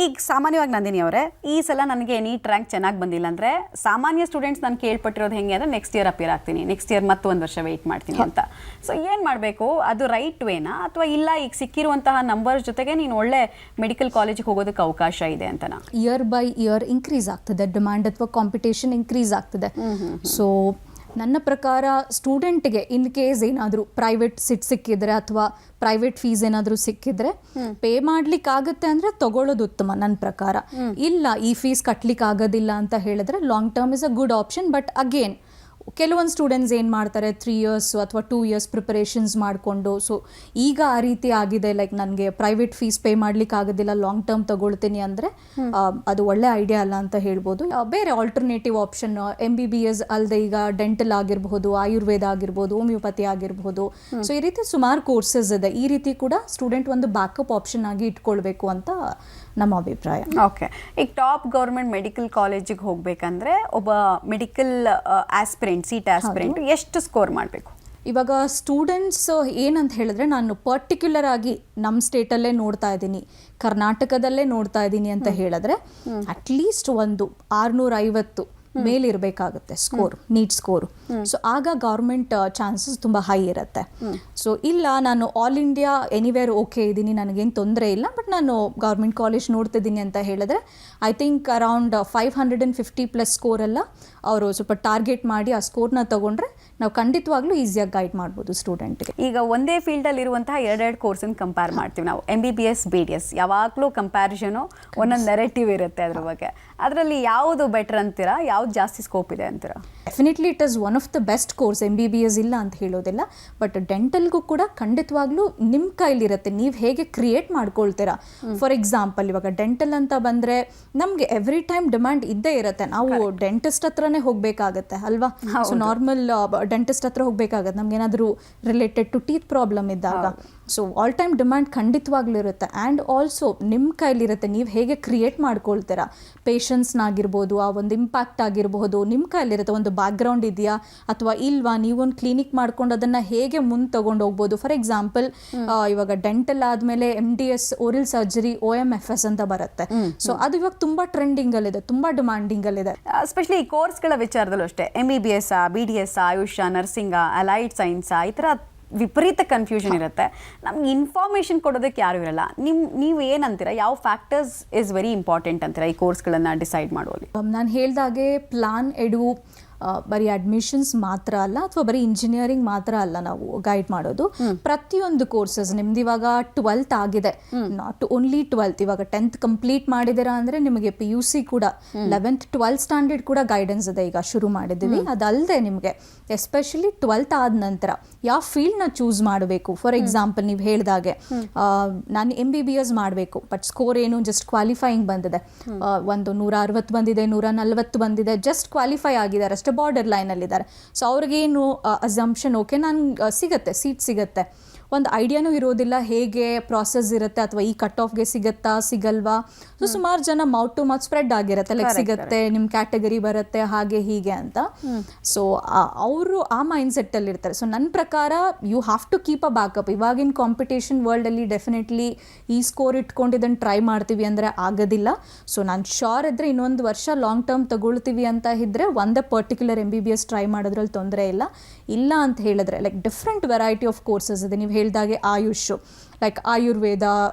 ಈಗ ಸಾಮಾನ್ಯವಾಗಿ ನಂದಿನಿ ಅವರೇ, ಈ ಸಲ ನನಗೆ ನೀಟ್ ರ್ಯಾಂಕ್ ಚೆನ್ನಾಗಿ ಬಂದಿಲ್ಲ ಅಂದರೆ ಸಾಮಾನ್ಯ ಸ್ಟೂಡೆಂಟ್ಸ್ ನಾನು ಕೇಳ್ಪಟ್ಟಿರೋದು ಹೆಂಗೆ ಅಂದರೆ ನೆಕ್ಸ್ಟ್ ಇಯರ್ ಅಪಿಯರ್ ಆಗ್ತೀನಿ, ನೆಕ್ಸ್ಟ್ ಇಯರ್ ಮತ್ತೊಂದು ವರ್ಷ ವೆಯ್ಟ್ ಮಾಡ್ತೀನಿ ಅಂತ. ಸೊ ಏನು ಮಾಡಬೇಕು, ಅದು ರೈಟ್ ವೇನಾ ಅಥವಾ ಇಲ್ಲ ಈಗ ಸಿಕ್ಕಿರುವಂತಹ ನಂಬರ್ ಜೊತೆಗೆ ನೀನು ಒಳ್ಳೆ ಮೆಡಿಕಲ್ ಕಾಲೇಜಿಗೆ ಹೋಗೋದಕ್ಕೆ ಅವಕಾಶ ಇದೆ ಅಂತನಾ? ಇಯರ್ ಬೈ ಇಯರ್ ಇನ್ಕ್ರೀಸ್ ಆಗ್ತದೆ ಡಿಮ್ಯಾಂಡ್ ಅಥವಾ ಕಾಂಪಿಟೇಷನ್ ಇನ್ಕ್ರೀಸ್ ಆಗ್ತದೆ. ಸೊ ನನ್ನ ಪ್ರಕಾರ ಸ್ಟೂಡೆಂಟ್ಗೆ ಇನ್ ಕೇಸ್ ಏನಾದರೂ ಪ್ರೈವೇಟ್ ಸಿಟ್ ಸಿಕ್ಕಿದ್ರೆ ಅಥವಾ ಪ್ರೈವೇಟ್ ಫೀಸ್ ಏನಾದರೂ ಸಿಕ್ಕಿದ್ರೆ ಪೇ ಮಾಡ್ಲಿಕ್ಕೆ ಆಗುತ್ತೆ ಅಂದರೆ ತಗೊಳ್ಳೋದು ಉತ್ತಮ ನನ್ನ ಪ್ರಕಾರ. ಇಲ್ಲ ಈ ಫೀಸ್ ಕಟ್ಲಿಕ್ಕೆ ಆಗೋದಿಲ್ಲ ಅಂತ ಹೇಳಿದ್ರೆ long term is a good option. But again ಕೆಲವೊಂದು ಸ್ಟೂಡೆಂಟ್ಸ್ ಏನು ಮಾಡ್ತಾರೆ 3 years ಅಥವಾ 2 years ಪ್ರಿಪರೇಷನ್ಸ್ ಮಾಡಿಕೊಂಡು, ಸೊ ಈಗ ಆ ರೀತಿ ಆಗಿದೆ, ಲೈಕ್ ನನಗೆ ಪ್ರೈವೇಟ್ ಫೀಸ್ ಪೇ ಮಾಡ್ಲಿಕ್ಕೆ ಆಗೋದಿಲ್ಲ, ಲಾಂಗ್ ಟರ್ಮ್ ತಗೊಳ್ತೀನಿ ಅಂದರೆ ಅದು ಒಳ್ಳೆ ಐಡಿಯಾ ಅಲ್ಲ ಅಂತ ಹೇಳ್ಬೋದು. ಬೇರೆ ಆಲ್ಟರ್ನೇಟಿವ್ ಆಪ್ಷನ್ MBBS ಅಲ್ಲದೆ ಈಗ ಡೆಂಟಲ್ ಆಗಿರಬಹುದು, ಆಯುರ್ವೇದ ಆಗಿರ್ಬೋದು, ಹೋಮಿಯೋಪತಿ ಆಗಿರಬಹುದು. ಸೊ ಈ ರೀತಿ ಸುಮಾರು ಕೋರ್ಸಸ್ ಇದೆ. ಈ ರೀತಿ ಕೂಡ ಸ್ಟೂಡೆಂಟ್ ಒಂದು ಬ್ಯಾಕಪ್ ಆಪ್ಷನ್ ಆಗಿ ಇಟ್ಕೊಳ್ಬೇಕು ಅಂತ ನಮ್ಮ ಅಭಿಪ್ರಾಯ. ಓಕೆ, ಈಗ ಟಾಪ್ ಗೌರ್ಮೆಂಟ್ ಮೆಡಿಕಲ್ ಕಾಲೇಜಿಗೆ ಹೋಗಬೇಕಂದ್ರೆ ಒಬ್ಬ ಮೆಡಿಕಲ್ ಸೀಟ್ ಆಸ್ಪಿರೆಂಟ್ ಎಷ್ಟು ಸ್ಕೋರ್ ಮಾಡಬೇಕು? ಇವಾಗ ಸ್ಟೂಡೆಂಟ್ಸ್ ಏನಂತ ಹೇಳಿದ್ರೆ, ನಾನು ಪರ್ಟಿಕ್ಯುಲರ್ ಆಗಿ ನಮ್ಮ ಸ್ಟೇಟಲ್ಲೇ ನೋಡ್ತಾ ಇದ್ದೀನಿ, ಕರ್ನಾಟಕದಲ್ಲೇ ನೋಡ್ತಾ ಇದ್ದೀನಿ ಅಂತ ಹೇಳಿದ್ರೆ ಅಟ್ಲೀಸ್ಟ್ ಒಂದು 650 ಮೇಲಿರಬೇಕಾಗುತ್ತೆ ಸ್ಕೋರ್, ನೀಟ್ ಸ್ಕೋರು. ಸೊ ಆಗ ಗೌರ್ಮೆಂಟ್ ಚಾನ್ಸಸ್ ತುಂಬ ಹೈ ಇರುತ್ತೆ. ಸೊ ಇಲ್ಲ ನಾನು ಆಲ್ ಇಂಡಿಯಾ ಎನಿವೇರ್ ಓಕೆ ಇದ್ದೀನಿ, ನನಗೇನು ತೊಂದರೆ ಇಲ್ಲ, ಬಟ್ ನಾನು ಗೌರ್ಮೆಂಟ್ ಕಾಲೇಜ್ ನೋಡ್ತಿದ್ದೀನಿ ಅಂತ ಹೇಳಿದ್ರೆ ಐ ಥಿಂಕ್ ಅರೌಂಡ್ 550+ ಸ್ಕೋರೆಲ್ಲ ಅವರು ಸ್ವಲ್ಪ ಟಾರ್ಗೆಟ್ ಮಾಡಿ ಆ ಸ್ಕೋರ್ನ ತಗೊಂಡ್ರೆ ನಾವು ಖಂಡಿತವಾಗ್ಲೂ ಈಸಿಯಾಗಿ ಗೈಡ್ ಮಾಡ್ಬೋದು ಸ್ಟೂಡೆಂಟ್ಗೆ. ಈಗ ಒಂದೇ ಫೀಲ್ಡಲ್ಲಿ ಇರುವಂತಹ ಎರಡೆರಡು ಕೋರ್ಸನ್ನು ಕಂಪೇರ್ ಮಾಡ್ತೀವಿ ನಾವು, MBBS BDS ಯಾವಾಗಲೂ ಕಂಪ್ಯಾರಿಸನು ಒಂದೊಂದು ನೆರೆಟಿವ್ ಇರುತ್ತೆ ಅದ್ರ ಬಗ್ಗೆ. ಅದರಲ್ಲಿ ಯಾವುದು ಬೆಟರ್ ಅಂತೀರಾ, ಯಾವ್ದು ಜಾಸ್ತಿ ಸ್ಕೋಪ್ ಇದೆ ಅಂತೀರಾ? Definitely it is one of the best course, MBBS ಇಲ್ಲ ಅಂತ ಹೇಳೋದಿಲ್ಲ. ಬಟ್ ಡೆಂಟಲ್ಗೂ ಕೂಡ ಖಂಡಿತವಾಗ್ಲೂ ನಿಮ್ಮ ಕೈಲಿರುತ್ತೆ, ನೀವು ಹೇಗೆ ಕ್ರಿಯೇಟ್ ಮಾಡ್ಕೊಳ್ತೀರಾ. ಫಾರ್ ಎಕ್ಸಾಂಪಲ್ ಇವಾಗ ಡೆಂಟಲ್ ಅಂತ ಬಂದರೆ ನಮಗೆ ಎವ್ರಿ ಟೈಮ್ ಡಿಮ್ಯಾಂಡ್ ಇದ್ದೇ ಇರುತ್ತೆ. ನಾವು ಡೆಂಟಿಸ್ಟ್ ಹತ್ರನೇ ಹೋಗಬೇಕಾಗತ್ತೆ ಅಲ್ವಾ. ಸೊ ನಾರ್ಮಲ್ ಡೆಂಟಿಸ್ಟ್ ಹತ್ರ ಹೋಗಬೇಕಾಗತ್ತೆ ನಮ್ಗೆ ಏನಾದರೂ ರಿಲೇಟೆಡ್ ಟು ಟೀತ್ ಪ್ರಾಬ್ಲಮ್ ಇದ್ದಾಗ. ಸೊ ಆಲ್ ಟೈಮ್ ಡಿಮ್ಯಾಂಡ್ ಖಂಡಿತವಾಗ್ಲೂ ಇರುತ್ತೆ. ಆ್ಯಂಡ್ ಆಲ್ಸೋ ನಿಮ್ಮ ಕೈಲಿರುತ್ತೆ, ನೀವು ಹೇಗೆ ಕ್ರಿಯೇಟ್ ಮಾಡ್ಕೊಳ್ತೀರಾ. ಪೇಷನ್ಸ್ನಾಗಿರ್ಬೋದು, ಆ ಒಂದು ಇಂಪ್ಯಾಕ್ಟ್ ಆಗಿರಬಹುದು ನಿಮ್ಮ ಕೈಲಿರುತ್ತೆ. ಒಂದು ಬ್ಯಾಕ್ಗ್ರೌಂಡ್ ಇದೆಯಾ ಅಥವಾ ಇಲ್ವಾ, ನೀವೊಂದು ಕ್ಲಿನಿಕ್ ಮಾಡ್ಕೊಂಡು ಅದನ್ನು ಹೇಗೆ ಮುಂದೆ ತೊಗೊಂಡು ಹೋಗ್ಬೋದು. ಫಾರ್ ಎಕ್ಸಾಂಪಲ್ ಇವಾಗ ಡೆಂಟಲ್ ಆದಮೇಲೆ MDS ಓರಲ್ ಸರ್ಜರಿ OMFS ಅಂತ ಬರುತ್ತೆ. ಸೊ ಅದು ಇವಾಗ ತುಂಬ ಟ್ರೆಂಡಿಂಗಲ್ಲಿದೆ, ತುಂಬ ಡಿಮ್ಯಾಂಡಿಂಗಲ್ಲಿದೆ. ಎಸ್ಪೆಷಲಿ ಈ ಕೋರ್ಸ್ಗಳ ವಿಚಾರದಲ್ಲೂ ಅಷ್ಟೇ, MBBS BDS AYUSH nursing allied science ಈ ಥರ ವಿಪರೀತ ಕನ್ಫ್ಯೂಷನ್ ಇರುತ್ತೆ. ನಮ್ಗೆ ಇನ್ಫಾರ್ಮೇಷನ್ ಕೊಡೋದಕ್ಕೆ ಯಾರು ಇರಲ್ಲ. ನೀವು ಏನಂತೀರಾ, ಯಾವ ಫ್ಯಾಕ್ಟರ್ಸ್ ಇಸ್ ವೆರಿ ಇಂಪಾರ್ಟೆಂಟ್ ಅಂತೀರಾ ಈ ಕೋರ್ಸ್ಗಳನ್ನು ಡಿಸೈಡ್ ಮಾಡುವಲ್ಲಿ? ನಾನು ಹೇಳ್ದಾಗೆ ಪ್ಲಾನ್ ಎಡು ಬರೀ ಅಡ್ಮಿಷನ್ಸ್ ಮಾತ್ರ ಅಲ್ಲ ಅಥವಾ ಬರೀ ಇಂಜಿನಿಯರಿಂಗ್ ಮಾತ್ರ ಅಲ್ಲ ನಾವು ಗೈಡ್ ಮಾಡೋದು. ಪ್ರತಿಯೊಂದು ಕೋರ್ಸಸ್ ನಿಮ್ದು ಇವಾಗ 12th ಆಗಿದೆ, ನಾಟ್ ಓನ್ಲಿ 12th, ಇವಾಗ 10th ಕಂಪ್ಲೀಟ್ ಮಾಡಿದ್ದೀರಾ ಅಂದರೆ ನಿಮಗೆ PUC ಕೂಡ 11th 12th ಸ್ಟ್ಯಾಂಡರ್ಡ್ ಕೂಡ ಗೈಡೆನ್ಸ್ ಇದೆ, ಈಗ ಶುರು ಮಾಡಿದ್ದೀವಿ. ಅದಲ್ಲದೆ ನಿಮಗೆ ಎಸ್ಪೆಷಲಿ 12th ಆದ ನಂತರ ಯಾವ ಫೀಲ್ಡ್ನ ಚೂಸ್ ಮಾಡಬೇಕು. ಫಾರ್ ಎಕ್ಸಾಂಪಲ್ ನೀವು ಹೇಳಿದಾಗೆ ನಾನು MBBS ಮಾಡಬೇಕು, ಬಟ್ ಸ್ಕೋರ್ ಏನು ಜಸ್ಟ್ ಕ್ವಾಲಿಫೈಯಿಂಗ್ ಬಂದಿದೆ, ಒಂದು 160 ಬಂದಿದೆ, 140 ಬಂದಿದೆ, ಜಸ್ಟ್ ಕ್ವಾಲಿಫೈ ಆಗಿದ್ದಾರೆ ಅಷ್ಟೇ, ಬಾರ್ಡರ್ ಲೈನಲ್ಲಿದ್ದಾರೆ. ಸೊ ಅವ್ರಿಗೇನು ಅಸಂಪ್ಷನ್ ಓಕೆ ನಾನು ಸಿಗುತ್ತೆ, ಸೀಟ್ ಸಿಗುತ್ತೆ, ಒಂದು ಐಡಿಯಾನೂ ಇರೋದಿಲ್ಲ ಹೇಗೆ ಪ್ರಾಸೆಸ್ ಇರುತ್ತೆ ಅಥವಾ ಈ ಕಟ್ ಆಫ್ಗೆ ಸಿಗುತ್ತಾ ಸಿಗಲ್ವಾ. ಸೊ ಸುಮಾರು ಜನ ಮೌತ್ ಟು ಮೌತ್ ಸ್ಪ್ರೆಡ್ ಆಗಿರುತ್ತೆ, ಲೈಕ್ ಸಿಗುತ್ತೆ ನಿಮ್ಮ ಕ್ಯಾಟಗರಿ ಬರುತ್ತೆ ಹಾಗೆ ಹೀಗೆ ಅಂತ. ಸೊ ಅವರು ಆ ಮೈಂಡ್ ಸೆಟ್ಟಲ್ಲಿ ಇರ್ತಾರೆ. ಸೊ ನನ್ನ ಪ್ರಕಾರ you have to keep a backup. ಇವಾಗಿನ ಕಾಂಪಿಟೇಷನ್ ವರ್ಲ್ಡಲ್ಲಿ ಡೆಫಿನೆಟ್ಲಿ ಈ ಸ್ಕೋರ್ ಇಟ್ಕೊಂಡು ಇದನ್ನು ಟ್ರೈ ಮಾಡ್ತೀವಿ ಅಂದರೆ ಆಗೋದಿಲ್ಲ. ಸೊ ನಾನು ಶೋರ್ ಇದ್ದರೆ ಇನ್ನೊಂದು ವರ್ಷ ಲಾಂಗ್ ಟರ್ಮ್ ತಗೊಳ್ತೀವಿ ಅಂತ ಇದ್ದರೆ ಒಂದೇ ಪರ್ಟಿಕ್ಯುಲರ್ MBBS ಟ್ರೈ ಮಾಡೋದ್ರಲ್ಲಿ ತೊಂದರೆ ಇಲ್ಲ. ಇಲ್ಲ ಅಂತ ಹೇಳಿದ್ರೆ like different variety of courses ಇದೆ. ನೀವು ಹೇಳಿದಾಗೆ ಆಯುಷ್, ಲೈಕ್ ಆಯುರ್ವೇದ,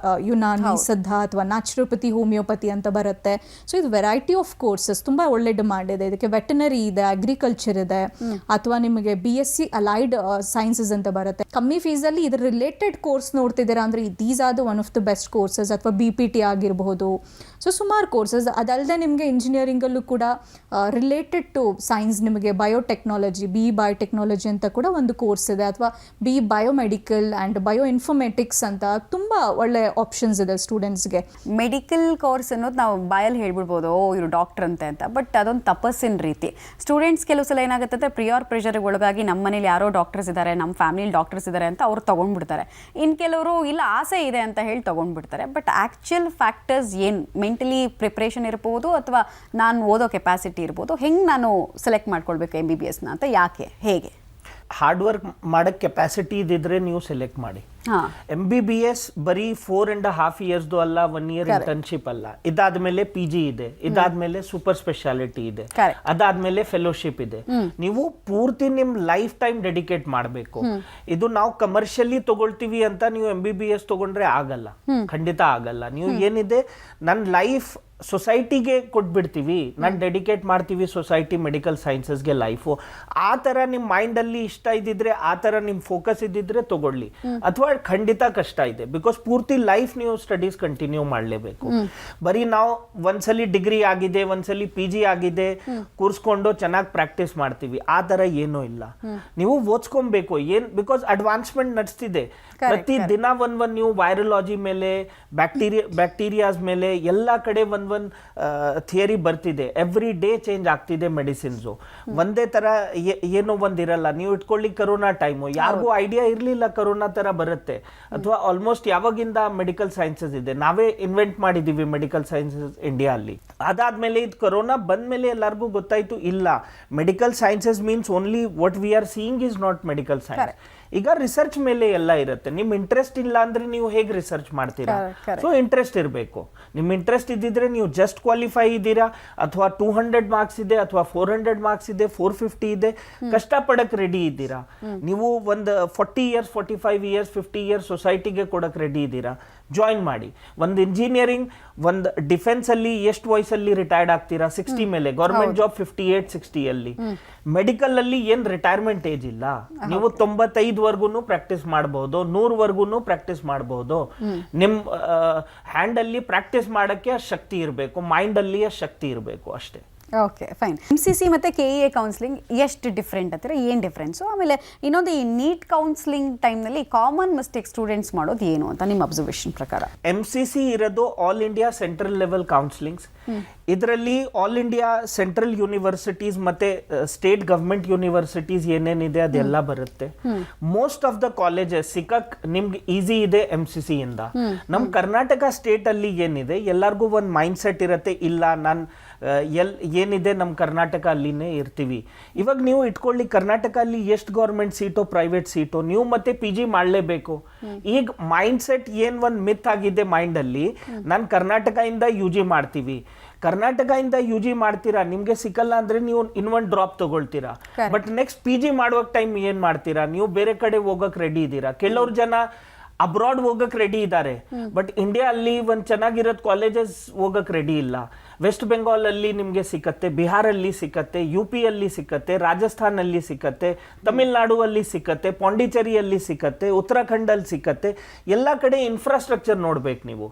ಯುನಾನಿ, ಸಿದ್ಧ ಅಥವಾ ನ್ಯಾಚುರೋಪತಿ, ಹೋಮಿಯೋಪತಿ ಅಂತ ಬರುತ್ತೆ. ಸೊ ಇದು ವೆರೈಟಿ ಆಫ್ ಕೋರ್ಸಸ್ ತುಂಬ ಒಳ್ಳೆ ಡಿಮಾಂಡ್ ಇದೆ. ಇದಕ್ಕೆ ವೆಟನರಿ ಇದೆ, ಅಗ್ರಿಕಲ್ಚರ್ ಇದೆ, ಅಥವಾ ನಿಮಗೆ BSc ಅಲೈಡ್ ಸೈನ್ಸಸ್ ಅಂತ ಬರುತ್ತೆ. ಕಮ್ಮಿ ಫೀಸಲ್ಲಿ ಇದ್ರ ರಿಲೇಟೆಡ್ ಕೋರ್ಸ್ ನೋಡ್ತಿದ್ದೀರಾ ಅಂದರೆ these are the one of the best courses. ಅಥವಾ BPT ಆಗಿರಬಹುದು. ಸೊ ಸುಮಾರು ಕೋರ್ಸಸ್. ಅದಲ್ಲದೆ ನಿಮಗೆ ಇಂಜಿನಿಯರಿಂಗಲ್ಲೂ ಕೂಡ ರಿಲೇಟೆಡ್ ಟು ಸೈನ್ಸ್ ನಿಮಗೆ ಬಯೋಟೆಕ್ನಾಲಜಿ, ಬಯೋಟೆಕ್ನಾಲಜಿ ಅಂತ ಕೂಡ ಒಂದು ಕೋರ್ಸ್ ಇದೆ, ಅಥವಾ ಬಯೋಮೆಡಿಕಲ್ ಆ್ಯಂಡ್ ಬಯೋಇನ್ಫಾರ್ಮೆಟಿಕ್ಸ್ ಅಂತ ತುಂಬ ಒಳ್ಳೆ ಆಪ್ಷನ್ಸ್ ಇದೆ ಸ್ಟೂಡೆಂಟ್ಸ್ಗೆ. ಮೆಡಿಕಲ್ ಕೋರ್ಸ್ ಅನ್ನೋದು ನಾವು ಬಾಯಲ್ಲಿ ಹೇಳ್ಬಿಡ್ಬೋದು, ಇವರು ಡಾಕ್ಟರ್ ಅಂತ, ಬಟ್ ಅದೊಂದು ತಪಸ್ಸಿನ ರೀತಿ. ಸ್ಟೂಡೆಂಟ್ಸ್ ಕೆಲವು ಸಲ ಏನಾಗುತ್ತೆ ಅಂದರೆ ಪ್ರಿಯರ್ ಪ್ರೆಷರ್ಗೆ ಒಳಗಾಗಿ ನಮ್ಮ ಮನೇಲಿ ಯಾರೋ ಡಾಕ್ಟರ್ಸ್ ಇದ್ದಾರೆ, ನಮ್ಮ ಫ್ಯಾಮಿಲಿ ಡಾಕ್ಟರ್ಸ್ ಇದ್ದಾರೆ ಅಂತ ಅವ್ರು ತೊಗೊಂಡ್ಬಿಡ್ತಾರೆ. ಇನ್ನು ಕೆಲವರು ಇಲ್ಲ ಆಸೆ ಇದೆ ಅಂತ ಹೇಳಿ ತೊಗೊಂಡ್ಬಿಡ್ತಾರೆ. ಬಟ್ ಆ್ಯಕ್ಚುಯಲ್ ಫ್ಯಾಕ್ಟರ್ಸ್ ಏನು, ಮೆಂಟಲಿ ಪ್ರಿಪ್ರೇಷನ್ ಇರ್ಬೋದು ಅಥವಾ ನಾನು ಓದೋ ಕೆಪಾಸಿಟಿ ಇರ್ಬೋದು, ಹೆಂಗೆ ನಾನು ಸೆಲೆಕ್ಟ್ ಮಾಡ್ಕೊಳ್ಬೇಕು MBBSನ ಅಂತ, ಯಾಕೆ, ಹೇಗೆ? ಹಾರ್ಡ್ ವರ್ಕ್ ಮಾಡೋಕ್ಕೆ ಕೆಪಾಸಿಟಿ ಇದ್ದಿದ್ರೆ ನೀವು ಸೆಲೆಕ್ಟ್ ಮಾಡಿ. MBBS ಬರೀ 4.5 years ಅಲ್ಲ, 1 year ಇಂಟರ್ನ್ಶಿಪ್ ಅಲ್ಲ. ಇದಾದ್ಮೇಲೆ PG ಇದೆ, ಇದಾದ್ಮೇಲೆ ಸೂಪರ್ ಸ್ಪೆಷಾಲಿಟಿ ಇದೆ, ಅದಾದ್ಮೇಲೆ ಫೆಲೋಶಿಪ್ ಇದೆ. ನೀವು ಪೂರ್ತಿ ನಿಮ್ ಲೈಫ್ ಟೈಮ್ ಡೆಡಿಕೇಟ್ ಮಾಡಬೇಕು. ಇದು ನಾವು ಕಮರ್ಷಿಯಲಿ ತಗೊಳ್ತೀವಿ ಅಂತ ನೀವು MBBS ತಗೊಂಡ್ರೆ ಆಗಲ್ಲ, ಖಂಡಿತ ಆಗಲ್ಲ. ನೀವು ಏನಿದೆ ನನ್ನ ಲೈಫ್ ಸೊಸೈಟಿಗೆ ಕೊಟ್ಬಿಡ್ತೀವಿ, ನಾನು ಡೆಡಿಕೇಟ್ ಮಾಡ್ತೀವಿ ಸೊಸೈಟಿ ಮೆಡಿಕಲ್ ಸೈನ್ಸಸ್ಗೆ ಲೈಫು, ಆ ಥರ ನಿಮ್ಮ ಮೈಂಡಲ್ಲಿ ಇಷ್ಟ ಇದ್ದಿದ್ರೆ, ಆ ಥರ ನಿಮ್ಮ ಫೋಕಸ್ ಇದ್ದಿದ್ರೆ ತಗೊಳ್ಳಿ. ಅಥವಾ ಖಂಡಿತ ಕಷ್ಟ ಇದೆ, ಬಿಕಾಸ್ ಪೂರ್ತಿ ಲೈಫ್ ನೀವು ಸ್ಟಡೀಸ್ ಕಂಟಿನ್ಯೂ ಮಾಡಲೇಬೇಕು. ಬರೀ ನಾವು ಒಂದ್ಸಲಿ ಡಿಗ್ರಿ ಆಗಿದೆ, ಒಂದ್ಸಲಿ PG ಆಗಿದೆ ಕೂರ್ಸ್ಕೊಂಡು ಚೆನ್ನಾಗಿ ಪ್ರಾಕ್ಟೀಸ್ ಮಾಡ್ತೀವಿ, ಆ ಥರ ಏನೂ ಇಲ್ಲ. ನೀವು ಓದ್ಸ್ಕೊಬೇಕು ಬಿಕಾಸ್ ಅಡ್ವಾನ್ಸ್ಮೆಂಟ್ ನಡೆಸ್ತಿದೆ. ಪ್ರತಿ ದಿನ ಒಂದ್ ನೀವು ವೈರಲಾಜಿ ಮೇಲೆ, ಬ್ಯಾಕ್ಟೀರಿಯಾಸ್ ಮೇಲೆ ಎಲ್ಲ ಕಡೆ ಒಂದ್ ಥಿಯರಿ ಬರ್ತಿದೆ. ಎವ್ರಿ ಡೇ ಚೇಂಜ್ ಆಗ್ತಿದೆ ಮೆಡಿಸಿನ್ಸು. ಒಂದೇ ತರ ಏನೋ ಒಂದಿರಲ್ಲ. ನೀವು ಇಟ್ಕೊಳ್ಳಿ ಕರೋನಾ ಟೈಮು, ಯಾರಿಗೂ ಐಡಿಯಾ ಇರಲಿಲ್ಲ ಕರೋನಾ ತರ ಬರುತ್ತೆ, ಅಥವಾ ಆಲ್ಮೋಸ್ಟ್ ಯಾವಾಗಿಂದ ಮೆಡಿಕಲ್ ಸೈನ್ಸಸ್ ಇದೆ, ನಾವೇ ಇನ್ವೆಂಟ್ ಮಾಡಿದೀವಿ ಮೆಡಿಕಲ್ ಸೈನ್ಸಸ್ ಇಂಡಿಯಾ ಅಲ್ಲಿ. ಅದಾದ್ಮೇಲೆ ಇದು ಕರೋನಾ ಬಂದ್ಮೇಲೆ ಎಲ್ಲರಿಗೂ ಗೊತ್ತಾಯ್ತು, ಇಲ್ಲ medical sciences means only what we are seeing is not medical science. ಈಗ ರಿಸರ್ಚ್ ಮೇಲೆ ಎಲ್ಲ ಇರುತ್ತೆ. ನಿಮ್ ಇಂಟ್ರೆಸ್ಟ್ ಇಲ್ಲ ಅಂದ್ರೆ ನೀವು ಹೇಗೆ ರಿಸರ್ಚ್ ಮಾಡ್ತೀರಾ? ಸೊ ಇಂಟ್ರೆಸ್ಟ್ ಇರಬೇಕು. ನಿಮ್ ಇಂಟ್ರೆಸ್ಟ್ ಇದ್ದಿದ್ರೆ ನೀವು ಜಸ್ಟ್ ಕ್ವಾಲಿಫೈ ಇದ್ದೀರಾ, ಅಥವಾ 200 ಮಾರ್ಕ್ಸ್ ಇದೆ, ಅಥವಾ 400 ಮಾರ್ಕ್ಸ್ ಇದೆ, 450 ಇದೆ, ಕಷ್ಟಪಡಕ್ ರೆಡಿ ಇದ್ದೀರಾ, ನೀವು ಒಂದು 40 years 45 years 50 years ಸೊಸೈಟಿಗೆ ಕೊಡಕ್ ರೆಡಿ ಇದ್ದೀರಾ, ಜಾಯಿನ್ ಮಾಡಿ. ಒಂದು ಇಂಜಿನಿಯರಿಂಗ್, ಒಂದು ಡಿಫೆನ್ಸ್ ಅಲ್ಲಿ ಎಷ್ಟು ವಯಸ್ಸಲ್ಲಿ ರಿಟೈರ್ಡ್ ಆಗ್ತೀರಾ? 60 ಮೇಲೆ. ಗೌರ್ಮೆಂಟ್ ಜಾಬ್ 58-60 ಅಲ್ಲಿ. ಮೆಡಿಕಲ್ ಅಲ್ಲಿ ಏನ್ ರಿಟೈರ್ಮೆಂಟ್ ಏಜ್ ಇಲ್ಲ, ನೀವು 95 ವರ್ಗೂನು ಪ್ರಾಕ್ಟೀಸ್ ಮಾಡಬಹುದು, 100 ವರ್ಗೂನು ಪ್ರಾಕ್ಟೀಸ್ ಮಾಡಬಹುದು. ನಿಮ್ ಹ್ಯಾಂಡ್ ಅಲ್ಲಿ ಪ್ರಾಕ್ಟೀಸ್ ಮಾಡಕ್ಕೆ ಶಕ್ತಿ ಇರಬೇಕು, ಮೈಂಡ್ ಅಲ್ಲಿ ಶಕ್ತಿ ಇರಬೇಕು ಅಷ್ಟೇ. Okay, fine. MCC ಮತ್ತು KEA ಕೌನ್ಸಿಲಿಂಗ್ ಎಷ್ಟು ಡಿಫ್ರೆಂಟ್ ಅಂತೀರಾ? ಏನು ಡಿಫ್ರೆನ್ಸು? ಆಮೇಲೆ ಇನ್ನೊಂದು, ಈ ನೀಟ್ ಕೌನ್ಸಿಲಿಂಗ್ ಟೈಮ್ನಲ್ಲಿ ಕಾಮನ್ ಮಿಸ್ಟೇಕ್ ಸ್ಟೂಡೆಂಟ್ಸ್ ಮಾಡೋದು ಏನು ಅಂತ ನಿಮ್ಮ ಅಬ್ಸರ್ವೇಷನ್ ಪ್ರಕಾರ? MCC ಇರೋದು all India central level counsellings. ಇದರಲ್ಲಿ ಆಲ್ ಇಂಡಿಯಾ ಸೆಂಟ್ರಲ್ ಯೂನಿವರ್ಸಿಟೀಸ್ ಮತ್ತೆ ಸ್ಟೇಟ್ ಗವರ್ಮೆಂಟ್ ಯೂನಿವರ್ಸಿಟೀಸ್ ಏನೇನಿದೆ ಅದೆಲ್ಲ ಬರುತ್ತೆ. ಮೋಸ್ಟ್ ಆಫ್ ದ ಕಾಲೇಜಸ್ ಸಿಕ್ಕಕ್ ನಿಮ್ಗೆ ಈಸಿ ಇದೆ MCC ಇಂದ. ನಮ್ ಕರ್ನಾಟಕ ಸ್ಟೇಟ್ ಅಲ್ಲಿ ಏನಿದೆ, ಎಲ್ಲರಿಗೂ ಒಂದು ಮೈಂಡ್ ಸೆಟ್ ಇರುತ್ತೆ, ಇಲ್ಲ ನಾನು ಏನಿದೆ ನಮ್ಮ ಕರ್ನಾಟಕ ಅಲ್ಲಿನೇ ಇರ್ತೀವಿ. ಇವಾಗ ನೀವು ಇಟ್ಕೊಳ್ಳಿ, ಕರ್ನಾಟಕ ಅಲ್ಲಿ ಎಷ್ಟು ಗೌರ್ಮೆಂಟ್ ಸೀಟೋ ಪ್ರೈವೇಟ್ ಸೀಟೋ, ನೀವು ಮತ್ತೆ PG ಮಾಡಲೇಬೇಕು. ಈಗ ಮೈಂಡ್ ಸೆಟ್ ಏನ್ ಒಂದು ಮಿತ್ ಆಗಿದೆ ಮೈಂಡ್ ಅಲ್ಲಿ, ನಾನು ಕರ್ನಾಟಕ ಇಂದ UG ಮಾಡ್ತೀವಿ, ಕರ್ನಾಟಕ ಇಂದ UG ಮಾಡ್ತೀರಾ, ನಿಮ್ಗೆ ಸಿಕ್ಕಲ್ಲ ಅಂದ್ರೆ ನೀವು ಇನ್ನೊಂದು ಡ್ರಾಪ್ ತಗೊಳ್ತೀರಾ. ಬಟ್ ನೆಕ್ಸ್ಟ್ PG ಮಾಡುವ ಟೈಮ್ ಏನ್ ಮಾಡ್ತೀರಾ? ನೀವು ಬೇರೆ ಕಡೆ ಹೋಗಕ್ ರೆಡಿ ಇದ್ದೀರಾ. ಕೆಲವ್ರು ಜನ ಅಬ್ರಾಡ್ ಹೋಗಕ್ ರೆಡಿ ಇದ್ದಾರೆ, ಬಟ್ ಇಂಡಿಯಾ ಅಲ್ಲಿ ಒಂದು ಚೆನ್ನಾಗಿರೋದು ಕಾಲೇಜಸ್ ಹೋಗಕ್ ರೆಡಿ ಇಲ್ಲ. ವೆಸ್ಟ್ ಬೆಂಗಾಲ್ ಅಲ್ಲಿ ನಿಮ್ಗೆ ಸಿಕ್ಕತ್ತೆ, ಬಿಹಾರಲ್ಲಿ ಸಿಕ್ಕತ್ತೆ, UP ಅಲ್ಲಿ ಸಿಕ್ಕತ್ತೆ, ರಾಜಸ್ಥಾನ್ ಅಲ್ಲಿ ಸಿಕ್ಕತ್ತೆ, ತಮಿಳ್ನಾಡು ಅಲ್ಲಿ ಸಿಕ್ಕತ್ತೆ, ಪಾಂಡಿಚೇರಿಯಲ್ಲಿ ಸಿಕ್ಕತ್ತೆ, ಉತ್ತರಾಖಂಡ್ ಅಲ್ಲಿ ಸಿಕ್ಕತ್ತೆ. ಎಲ್ಲ ಕಡೆ ಇನ್ಫ್ರಾಸ್ಟ್ರಕ್ಚರ್ ನೋಡ್ಬೇಕು ನೀವು.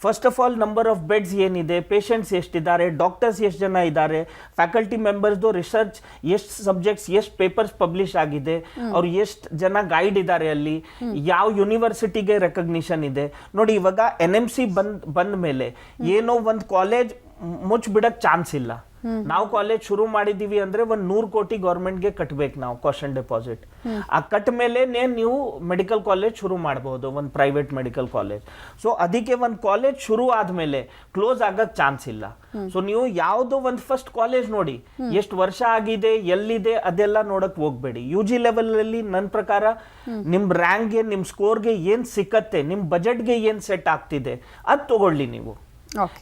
First of all number of beds ಏನಿದೆ, ಪೇಷಂಟ್ಸ್ ಎಷ್ಟಿದ್ದಾರೆ, ಡಾಕ್ಟರ್ಸ್ ಎಷ್ಟು ಜನ ಇದ್ದಾರೆ, ಫ್ಯಾಕಲ್ಟಿ ಮೆಂಬರ್ಸ್ದು ರಿಸರ್ಚ್ ಎಷ್ಟು ಸಬ್ಜೆಕ್ಟ್ಸ್, ಎಷ್ಟು ಪೇಪರ್ಸ್ ಪಬ್ಲಿಷ್ ಆಗಿದೆ, ಅವ್ರು ಎಷ್ಟು ಜನ ಗೈಡ್ ಇದ್ದಾರೆ, ಅಲ್ಲಿ ಯಾವ ಯೂನಿವರ್ಸಿಟಿಗೆ ರೆಕಗ್ನಿಷನ್ ಇದೆ. ನೋಡಿ, ಇವಾಗ NMC ಬಂದ ಮೇಲೆ ಏನೋ ಒಂದು ಕಾಲೇಜ್ ಮುಚ್ಚಿಬಿಡಕ್ ಚಾನ್ಸ್ ಇಲ್ಲ. ನಾವು ಕಾಲೇಜ್ ಶುರು ಮಾಡಿದೀವಿ ಅಂದ್ರೆ 100 ಕೋಟಿ ಗೌರ್ಮೆಂಟ್ಗೆ ಕಟ್ಬೇಕು ನಾವು ಕಾಷನ್ ಡೆಪಾಸಿಟ್. ಆ ಕಟ್ ಮೇಲೆ ನೀವು ಮೆಡಿಕಲ್ ಕಾಲೇಜ್ ಶುರು ಮಾಡಬಹುದು, ಒಂದು ಪ್ರೈವೇಟ್ ಮೆಡಿಕಲ್ ಕಾಲೇಜ್. ಸೊ ಅದಕ್ಕೆ ಒಂದು ಕಾಲೇಜ್ ಶುರು ಆದ್ಮೇಲೆ ಕ್ಲೋಸ್ ಆಗಕ್ ಚಾನ್ಸ್ ಇಲ್ಲ. ಸೊ ನೀವು ಯಾವ್ದೋ ಒಂದು ಫಸ್ಟ್ ಕಾಲೇಜ್ ನೋಡಿ, ಎಷ್ಟು ವರ್ಷ ಆಗಿದೆ, ಎಲ್ಲಿದೆ ಅದೆಲ್ಲ ನೋಡಕ್ ಹೋಗ್ಬೇಡಿ. UG ಲೆವೆಲ್ ಅಲ್ಲಿ ನನ್ನ ಪ್ರಕಾರ ನಿಮ್ ರ್ಯಾಂಕ್ಗೆ, ನಿಮ್ ಸ್ಕೋರ್ಗೆ ಏನ್ ಸಿಕ್ಕತ್ತೆ, ನಿಮ್ ಬಜೆಟ್ಗೆ ಏನ್ ಸೆಟ್ ಆಗ್ತಿದೆ ಅದ್ ತಗೊಳ್ಳಿ ನೀವು.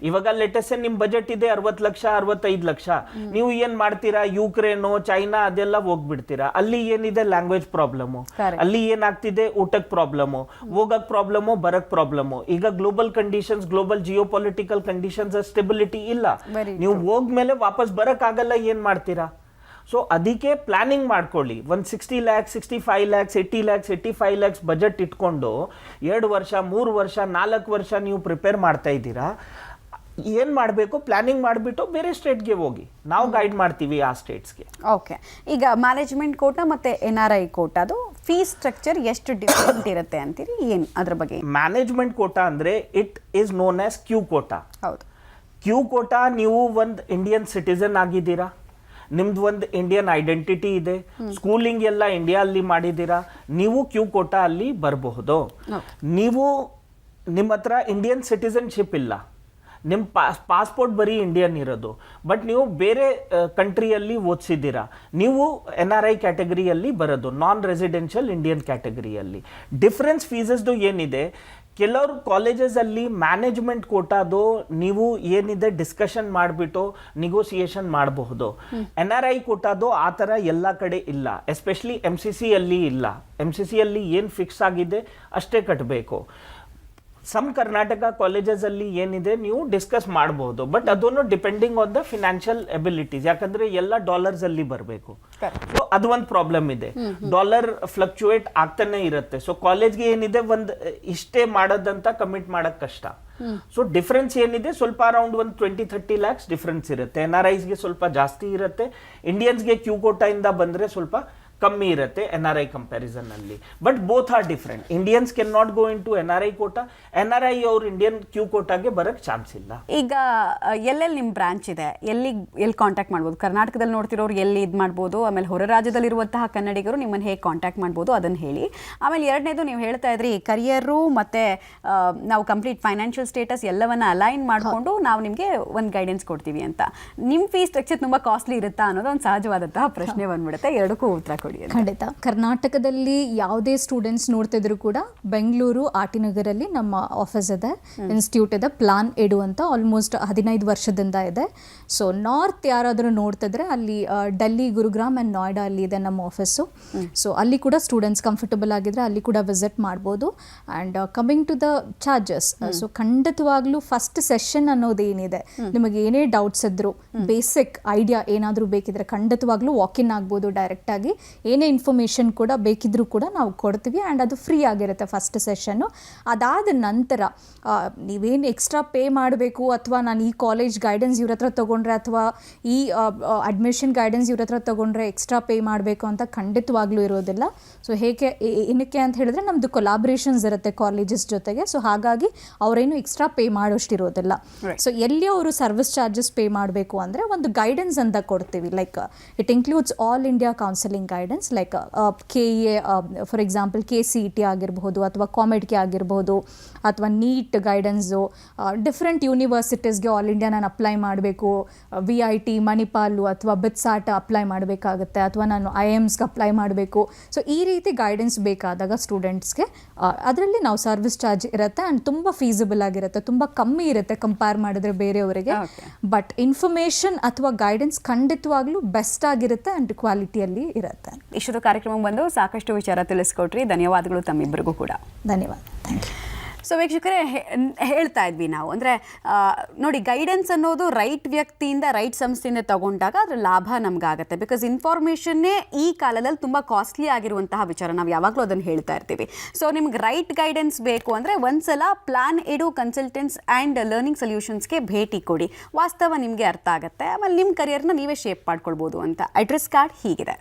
ಇವಾಗ ಲೇಟೆಸ್ಟ್ ನಿಮ್ ಬಜೆಟ್ ಇದೆ 60 ಲಕ್ಷ 65 ಲಕ್ಷ, ನೀವು ಏನ್ ಮಾಡ್ತೀರಾ? ಯುಕ್ರೇನು, ಚೈನಾ ಅದೆಲ್ಲ ಹೋಗ್ಬಿಡ್ತೀರಾ. ಅಲ್ಲಿ ಏನಿದೆ ಲ್ಯಾಂಗ್ವೇಜ್ ಪ್ರಾಬ್ಲಮ್, ಅಲ್ಲಿ ಏನಾಗ್ತಿದೆ ಊಟಕ್ ಪ್ರಾಬ್ಲಮ್, ಹೋಗಕ್ ಪ್ರಾಬ್ಲಮ್, ಬರಕ್ ಪ್ರಾಬ್ಲಮ್. ಈಗ global conditions, global Jio political conditions stability ಇಲ್ಲ. ನೀವು ಹೋಗ್ಮೇಲೆ ವಾಪಸ್ ಬರಕ್ ಆಗಲ್ಲ, ಏನ್ ಮಾಡ್ತೀರಾ? ಸೊ ಅದಕ್ಕೆ ಪ್ಲಾನಿಂಗ್ ಮಾಡ್ಕೊಳ್ಳಿ. ಒಂದು 60 lakhs 65 lakhs 80 lakhs 85 lakhs budget ಇಟ್ಕೊಂಡು 2 ವರ್ಷ 3 ವರ್ಷ 4 ವರ್ಷ ನೀವು ಪ್ರಿಪೇರ್ ಮಾಡ್ತಾ ಇದ್ದೀರಾ. ಏನ್ ಮಾಡಬೇಕು ಪ್ಲಾನಿಂಗ್ ಮಾಡಿಬಿಟ್ಟು ಬೇರೆ ಸ್ಟೇಟ್ಗೆ ಹೋಗಿ, ನಾವು ಗೈಡ್ ಮಾಡ್ತೀವಿ ಆ ಸ್ಟೇಟ್ಸ್ಗೆ. ಓಕೆ, ಈಗ ಮ್ಯಾನೇಜ್ಮೆಂಟ್ ಕೋಟಾ ಮತ್ತೆ NRI ಕೋಟಾದು ಫೀಸ್ ಸ್ಟ್ರಕ್ಚರ್ ಎಷ್ಟು ಡಿಫ್ರೆಂಟ್ ಇರುತ್ತೆ ಅಂತೀರಿ? ಏನು ಅದ್ರ ಬಗ್ಗೆ? ಮ್ಯಾನೇಜ್ಮೆಂಟ್ ಕೋಟಾ ಅಂದ್ರೆ it is known as Q quota. ಹೌದು, ಕ್ಯೂ ಕೋಟಾ ನೀವು ಒಂದು ಇಂಡಿಯನ್ ಸಿಟಿಸನ್ ಆಗಿದ್ದೀರಾ, ನಿಮ್ದು ಒಂದು ಇಂಡಿಯನ್ ಐಡೆಂಟಿಟಿ ಇದೆ, ಸ್ಕೂಲಿಂಗ್ ಎಲ್ಲ ಇಂಡಿಯಾ ಅಲ್ಲಿ ಮಾಡಿದ್ದೀರಾ, ನೀವು ಕ್ಯೂ ಕೋಟಾ ಅಲ್ಲಿ ಬರಬಹುದು. ನೀವು ನಿಮ್ಮ ಹತ್ರ ಇಂಡಿಯನ್ ಸಿಟಿಸನ್ಶಿಪ್ ಇಲ್ಲ, ನಿಮ್ಮ ಪಾಸ್ಪೋರ್ಟ್ ಬರೀ ಇಂಡಿಯನ್ ಇರೋದು, ಬಟ್ ನೀವು ಬೇರೆ ಕಂಟ್ರಿಯಲ್ಲಿ ಓದಿಸಿದ್ದೀರಾ, ನೀವು NRI ಕ್ಯಾಟಗರಿಯಲ್ಲಿ ಬರೋದು, ನಾನ್ ರೆಸಿಡೆನ್ಷಿಯಲ್ ಇಂಡಿಯನ್ ಕ್ಯಾಟಗರಿಯಲ್ಲಿ. ಡಿಫ್ರೆನ್ಸ್ ಫೀಸಸ್ದು ಏನಿದೆ, ಕೆಲವರು ಕಾಲೇಜಸ್ ಅಲ್ಲಿ ಮ್ಯಾನೇಜ್ಮೆಂಟ್ ಕೋಟಾದು ನೀವು ಏನಿದೆ ಡಿಸ್ಕಷನ್ ಮಾಡಿಬಿಟ್ಟು ನಿಗೋಸಿಯೇಷನ್ ಮಾಡಬಹುದು. NRI ಕೋಟಾದು ಆ ಥರ ಎಲ್ಲ ಕಡೆ ಇಲ್ಲ, ಎಸ್ಪೆಷಲಿ MCC ಅಲ್ಲಿ ಇಲ್ಲ. MCC ಅಲ್ಲಿ ಏನು ಫಿಕ್ಸ್ ಆಗಿದೆ ಅಷ್ಟೇ ಕಟ್ಟಬೇಕು. ಸಮ್ ಕರ್ನಾಟಕ ಕಾಲೇಜಸ್ ಅಲ್ಲಿ ಏನಿದೆ ನೀವು ಡಿಸ್ಕಸ್ ಮಾಡಬಹುದು, ಬಟ್ ಅದನ್ನು depending on the financial abilities, ಯಾಕಂದ್ರೆ ಎಲ್ಲ ಡಾಲರ್ಸ್ ಅಲ್ಲಿ ಬರಬೇಕು. ಸೊ ಅದು ಒಂದು ಪ್ರಾಬ್ಲಮ್ ಇದೆ, ಡಾಲರ್ ಫ್ಲಕ್ಚುಯೇಟ್ ಆಗ್ತಾನೆ ಇರುತ್ತೆ. ಸೊ ಕಾಲೇಜ್ಗೆ ಏನಿದೆ ಒಂದು ಇಷ್ಟೇ ಮಾಡೋದಂತ ಕಮಿಟ್ ಮಾಡಕ್ ಕಷ್ಟ. ಸೊ ಡಿಫ್ರೆನ್ಸ್ ಏನಿದೆ ಸ್ವಲ್ಪ ಅರೌಂಡ್ ಒಂದು 20-30 lakhs ಡಿಫ್ರೆನ್ಸ್ ಇರುತ್ತೆ. NRIಸ್ಗೆ ಸ್ವಲ್ಪ ಜಾಸ್ತಿ ಇರುತ್ತೆ, ಇಂಡಿಯನ್ಸ್ಗೆ ಕ್ಯೂ ಕೋಟಾ ಇಂದ ಬಂದ್ರೆ ಸ್ವಲ್ಪ ಕಮ್ಮಿ ಇರುತ್ತೆ NRI ಕಂಪ್ಯಾರಿಸನ್ ಅಲ್ಲಿ. But both are different. Indians can not go in to NRI quota, NRI ಅವ್ರು ಇಂಡಿಯನ್ ಕ್ಯೂ ಕೋಟಾಗೆ ಬರಕ್ ಚಾನ್ಸ್ ಇಲ್ಲ. ಈಗ ಎಲ್ಲೆಲ್ಲಿ ನಿಮ್ಮ ಬ್ರಾಂಚ್ ಇದೆ, ಎಲ್ಲಿ ಕಾಂಟ್ಯಾಕ್ಟ್ ಮಾಡ್ಬೋದು? ಕರ್ನಾಟಕದಲ್ಲಿ ನೋಡ್ತಿರೋರು ಎಲ್ಲಿ ಇದು ಮಾಡ್ಬೋದು? ಆಮೇಲೆ ಹೊರ ರಾಜ್ಯದಲ್ಲಿರುವಂತಹ ಕನ್ನಡಿಗರು ನಿಮ್ಮನ್ನು ಹೇಗೆ ಕಾಂಟ್ಯಾಕ್ಟ್ ಮಾಡ್ಬೋದು ಅದನ್ನು ಹೇಳಿ. ಆಮೇಲೆ ಎರಡನೇದು, ನೀವು ಹೇಳ್ತಾ ಇದ್ರಿ ಕರಿಯರು ಮತ್ತು ನಾವು ಕಂಪ್ಲೀಟ್ ಫೈನಾನ್ಷಿಯಲ್ ಸ್ಟೇಟಸ್ ಎಲ್ಲವನ್ನ ಅಲೈನ್ ಮಾಡಿಕೊಂಡು ನಾವು ನಿಮಗೆ ಒಂದು ಗೈಡೆನ್ಸ್ ಕೊಡ್ತೀವಿ ಅಂತ. ನಿಮ್ಮ ಫೀಸ್ ಸ್ಟ್ರಕ್ಚರ್ ತುಂಬ ಕಾಸ್ಟ್ಲಿ ಇರುತ್ತಾ ಅನ್ನೋದು ಒಂದು ಸಹಜವಾದಂತಹ ಪ್ರಶ್ನೆ ಬಂದ್ಬಿಡುತ್ತೆ. ಎರಡಕ್ಕೂ ಉತ್ತರ ತಿಳಿಸ್ಕೊಡಿ ಅಂತ. ಖಂಡಿತ. ಕರ್ನಾಟಕದಲ್ಲಿ ಯಾವುದೇ ಸ್ಟೂಡೆಂಟ್ಸ್ ನೋಡ್ತಿದ್ರು ಕೂಡ ಬೆಂಗಳೂರು ಆಟಿನಗರಲ್ಲಿ ನಮ್ಮ ಆಫೀಸ್ ಇದೆ, ಇನ್ಸ್ಟಿಟ್ಯೂಟ್ ಇದೆ, ಪ್ಲಾನ್ ಎಡು ಅಂತ ಆಲ್ಮೋಸ್ಟ್ 15 ವರ್ಷದಿಂದ ಇದೆ. ಸೊ ನಾರ್ತ್ ಯಾರಾದರೂ ನೋಡ್ತಿದ್ರೆ ಅಲ್ಲಿ ಡೆಲ್ಲಿ, ಗುರುಗ್ರಾಮ್ ಆ್ಯಂಡ್ ನೋಯ್ಡಾ ಅಲ್ಲಿ ಇದೆ ನಮ್ಮ ಆಫೀಸು. ಸೊ ಅಲ್ಲಿ ಕೂಡ ಸ್ಟೂಡೆಂಟ್ಸ್ ಕಂಫರ್ಟಬಲ್ ಆಗಿದ್ರೆ ಅಲ್ಲಿ ಕೂಡ ವಿಸಿಟ್ ಮಾಡ್ಬೋದು. And coming to the charges, so ಖಂಡಿತವಾಗ್ಲೂ ಫಸ್ಟ್ ಸೆಷನ್ ಅನ್ನೋದೇನಿದೆ, ನಿಮಗೆ ಏನೇ ಡೌಟ್ಸ್ ಇದ್ರು, ಬೇಸಿಕ್ ಐಡಿಯಾ ಏನಾದರೂ ಬೇಕಿದ್ರೆ ಖಂಡಿತವಾಗ್ಲೂ ವಾಕಿನ್ ಆಗ್ಬೋದು ಡೈರೆಕ್ಟಾಗಿ. ಏನೇ ಇನ್ಫಾರ್ಮೇಷನ್ ಕೂಡ ಬೇಕಿದ್ರೂ ಕೂಡ ನಾವು ಕೊಡ್ತೀವಿ. ಆ್ಯಂಡ್ ಅದು ಫ್ರೀ ಆಗಿರುತ್ತೆ ಫಸ್ಟ್ ಸೆಷನ್ನು. ಅದಾದ ನಂತರ ನೀವೇನು ಎಕ್ಸ್ಟ್ರಾ ಪೇ ಮಾಡಬೇಕು ಅಥವಾ ನಾನು ಈ ಕಾಲೇಜ್ ಗೈಡೆನ್ಸ್ ಇವ್ರ ಹತ್ರ ತೊಗೊಂಡ್ರೆ ಅಥವಾ ಈ ಅಡ್ಮಿಷನ್ ಗೈಡೆನ್ಸ್ ಇವ್ರ ಹತ್ರ ತೊಗೊಂಡ್ರೆ ಎಕ್ಸ್ಟ್ರಾ ಪೇ ಮಾಡಬೇಕು ಅಂತ ಖಂಡಿತವಾಗ್ಲೂ ಇರೋದಿಲ್ಲ. ಸೊ ಹೇಗೆ ಏನಕ್ಕೆ ಅಂತ ಹೇಳಿದ್ರೆ ನಮ್ಮದು ಕೊಲಾಬ್ರೇಷನ್ಸ್ ಇರುತ್ತೆ ಕಾಲೇಜಸ್ ಜೊತೆಗೆ. ಸೊ ಹಾಗಾಗಿ ಅವರೇನು ಎಕ್ಸ್ಟ್ರಾ ಪೇ ಮಾಡೋಷ್ಟಿರೋದಿಲ್ಲ. ಸೊ ಎಲ್ಲಿ ಅವರು ಸರ್ವಿಸ್ ಚಾರ್ಜಸ್ ಪೇ ಮಾಡಬೇಕು ಅಂದರೆ ಒಂದು ಗೈಡೆನ್ಸ್ ಅಂತ ಕೊಡ್ತೀವಿ. Like it includes all India counselling guidance, like KEA for example KCET ಆಗಿರಬಹುದು ಅಥವಾ ಕಾಮೆಡ್ಗೆ ಆಗಿರ್ಬೋದು, ಅಥವಾ ನೀಟ್ ಗೈಡೆನ್ಸು, ಡಿಫ್ರೆಂಟ್ ಯೂನಿವರ್ಸಿಟೀಸ್ಗೆ ಆಲ್ ಇಂಡಿಯಾ ನಾನು ಅಪ್ಲೈ ಮಾಡಬೇಕು, VIT, ಮಣಿಪಾಲು ಅಥವಾ ಬಿಟ್ಸಾಟ ಅಪ್ಲೈ ಮಾಡಬೇಕಾಗುತ್ತೆ, ಅಥವಾ ನಾನು IIMಸ್ಗೆ ಅಪ್ಲೈ ಮಾಡಬೇಕು. ಸೊ ಈ ರೀತಿ ಗೈಡೆನ್ಸ್ ಬೇಕಾದಾಗ ಸ್ಟೂಡೆಂಟ್ಸ್ಗೆ ಅದರಲ್ಲಿ ನಾವು ಸರ್ವಿಸ್ ಚಾರ್ಜ್ ಇರುತ್ತೆ. ಆ್ಯಂಡ್ ತುಂಬ ಫೀಸಿಬಲ್ ಆಗಿರುತ್ತೆ, ತುಂಬ ಕಮ್ಮಿ ಇರುತ್ತೆ ಕಂಪೇರ್ ಮಾಡಿದ್ರೆ ಬೇರೆಯವರಿಗೆ. ಬಟ್ ಇನ್ಫಾರ್ಮೇಷನ್ ಅಥವಾ ಗೈಡೆನ್ಸ್ ಖಂಡಿತವಾಗ್ಲೂ ಬೆಸ್ಟ್ ಆಗಿರುತ್ತೆ ಆ್ಯಂಡ್ ಕ್ವಾಲಿಟಿಯಲ್ಲಿ ಇರುತ್ತೆ. ಇಷ್ಟೊಂದು ಕಾರ್ಯಕ್ರಮಕ್ಕೆ ಬಂದು ಸಾಕಷ್ಟು ವಿಚಾರ ತಿಳಿಸ್ಕೊಟ್ರಿ. ಧನ್ಯವಾದಗಳು ತಮ್ಮಿಬ್ಬರಿಗೂ ಕೂಡ. ಧನ್ಯವಾದ. Thank you. ಸೊ ವೀಕ್ಷಕರೇ, ಹೇಳ್ತಾ ಇದ್ವಿ ನಾವು ಅಂದರೆ ನೋಡಿ, ಗೈಡೆನ್ಸ್ ಅನ್ನೋದು ರೈಟ್ ವ್ಯಕ್ತಿಯಿಂದ, ರೈಟ್ ಸಂಸ್ಥೆಯಿಂದ ತಗೊಂಡಾಗ ಅದರ ಲಾಭ ನಮಗಾಗುತ್ತೆ. ಬಿಕಾಸ್ ಇನ್ಫಾರ್ಮೇಷನ್ನೇ ಈ ಕಾಲದಲ್ಲಿ ತುಂಬ ಕಾಸ್ಟ್ಲಿ ಆಗಿರುವಂತಹ ವಿಚಾರ. ನಾವು ಯಾವಾಗಲೂ ಅದನ್ನು ಹೇಳ್ತಾ ಇರ್ತೀವಿ. ಸೊ ನಿಮ್ಗೆ ರೈಟ್ ಗೈಡೆನ್ಸ್ ಬೇಕು ಅಂದರೆ ಒಂದ್ಸಲ plan edu consultants and learning ಸೊಲ್ಯೂಷನ್ಸ್ಗೆ ಭೇಟಿ ಕೊಡಿ. ವಾಸ್ತವ ನಿಮಗೆ ಅರ್ಥ ಆಗುತ್ತೆ. ಆಮೇಲೆ ನಿಮ್ಮ ಕರಿಯರ್ನ ನೀವೇ ಶೇಪ್ ಮಾಡ್ಕೊಳ್ಬೋದು ಅಂತ. ಅಡ್ರೆಸ್ ಕಾರ್ಡ್ ಹೀಗಿದೆ.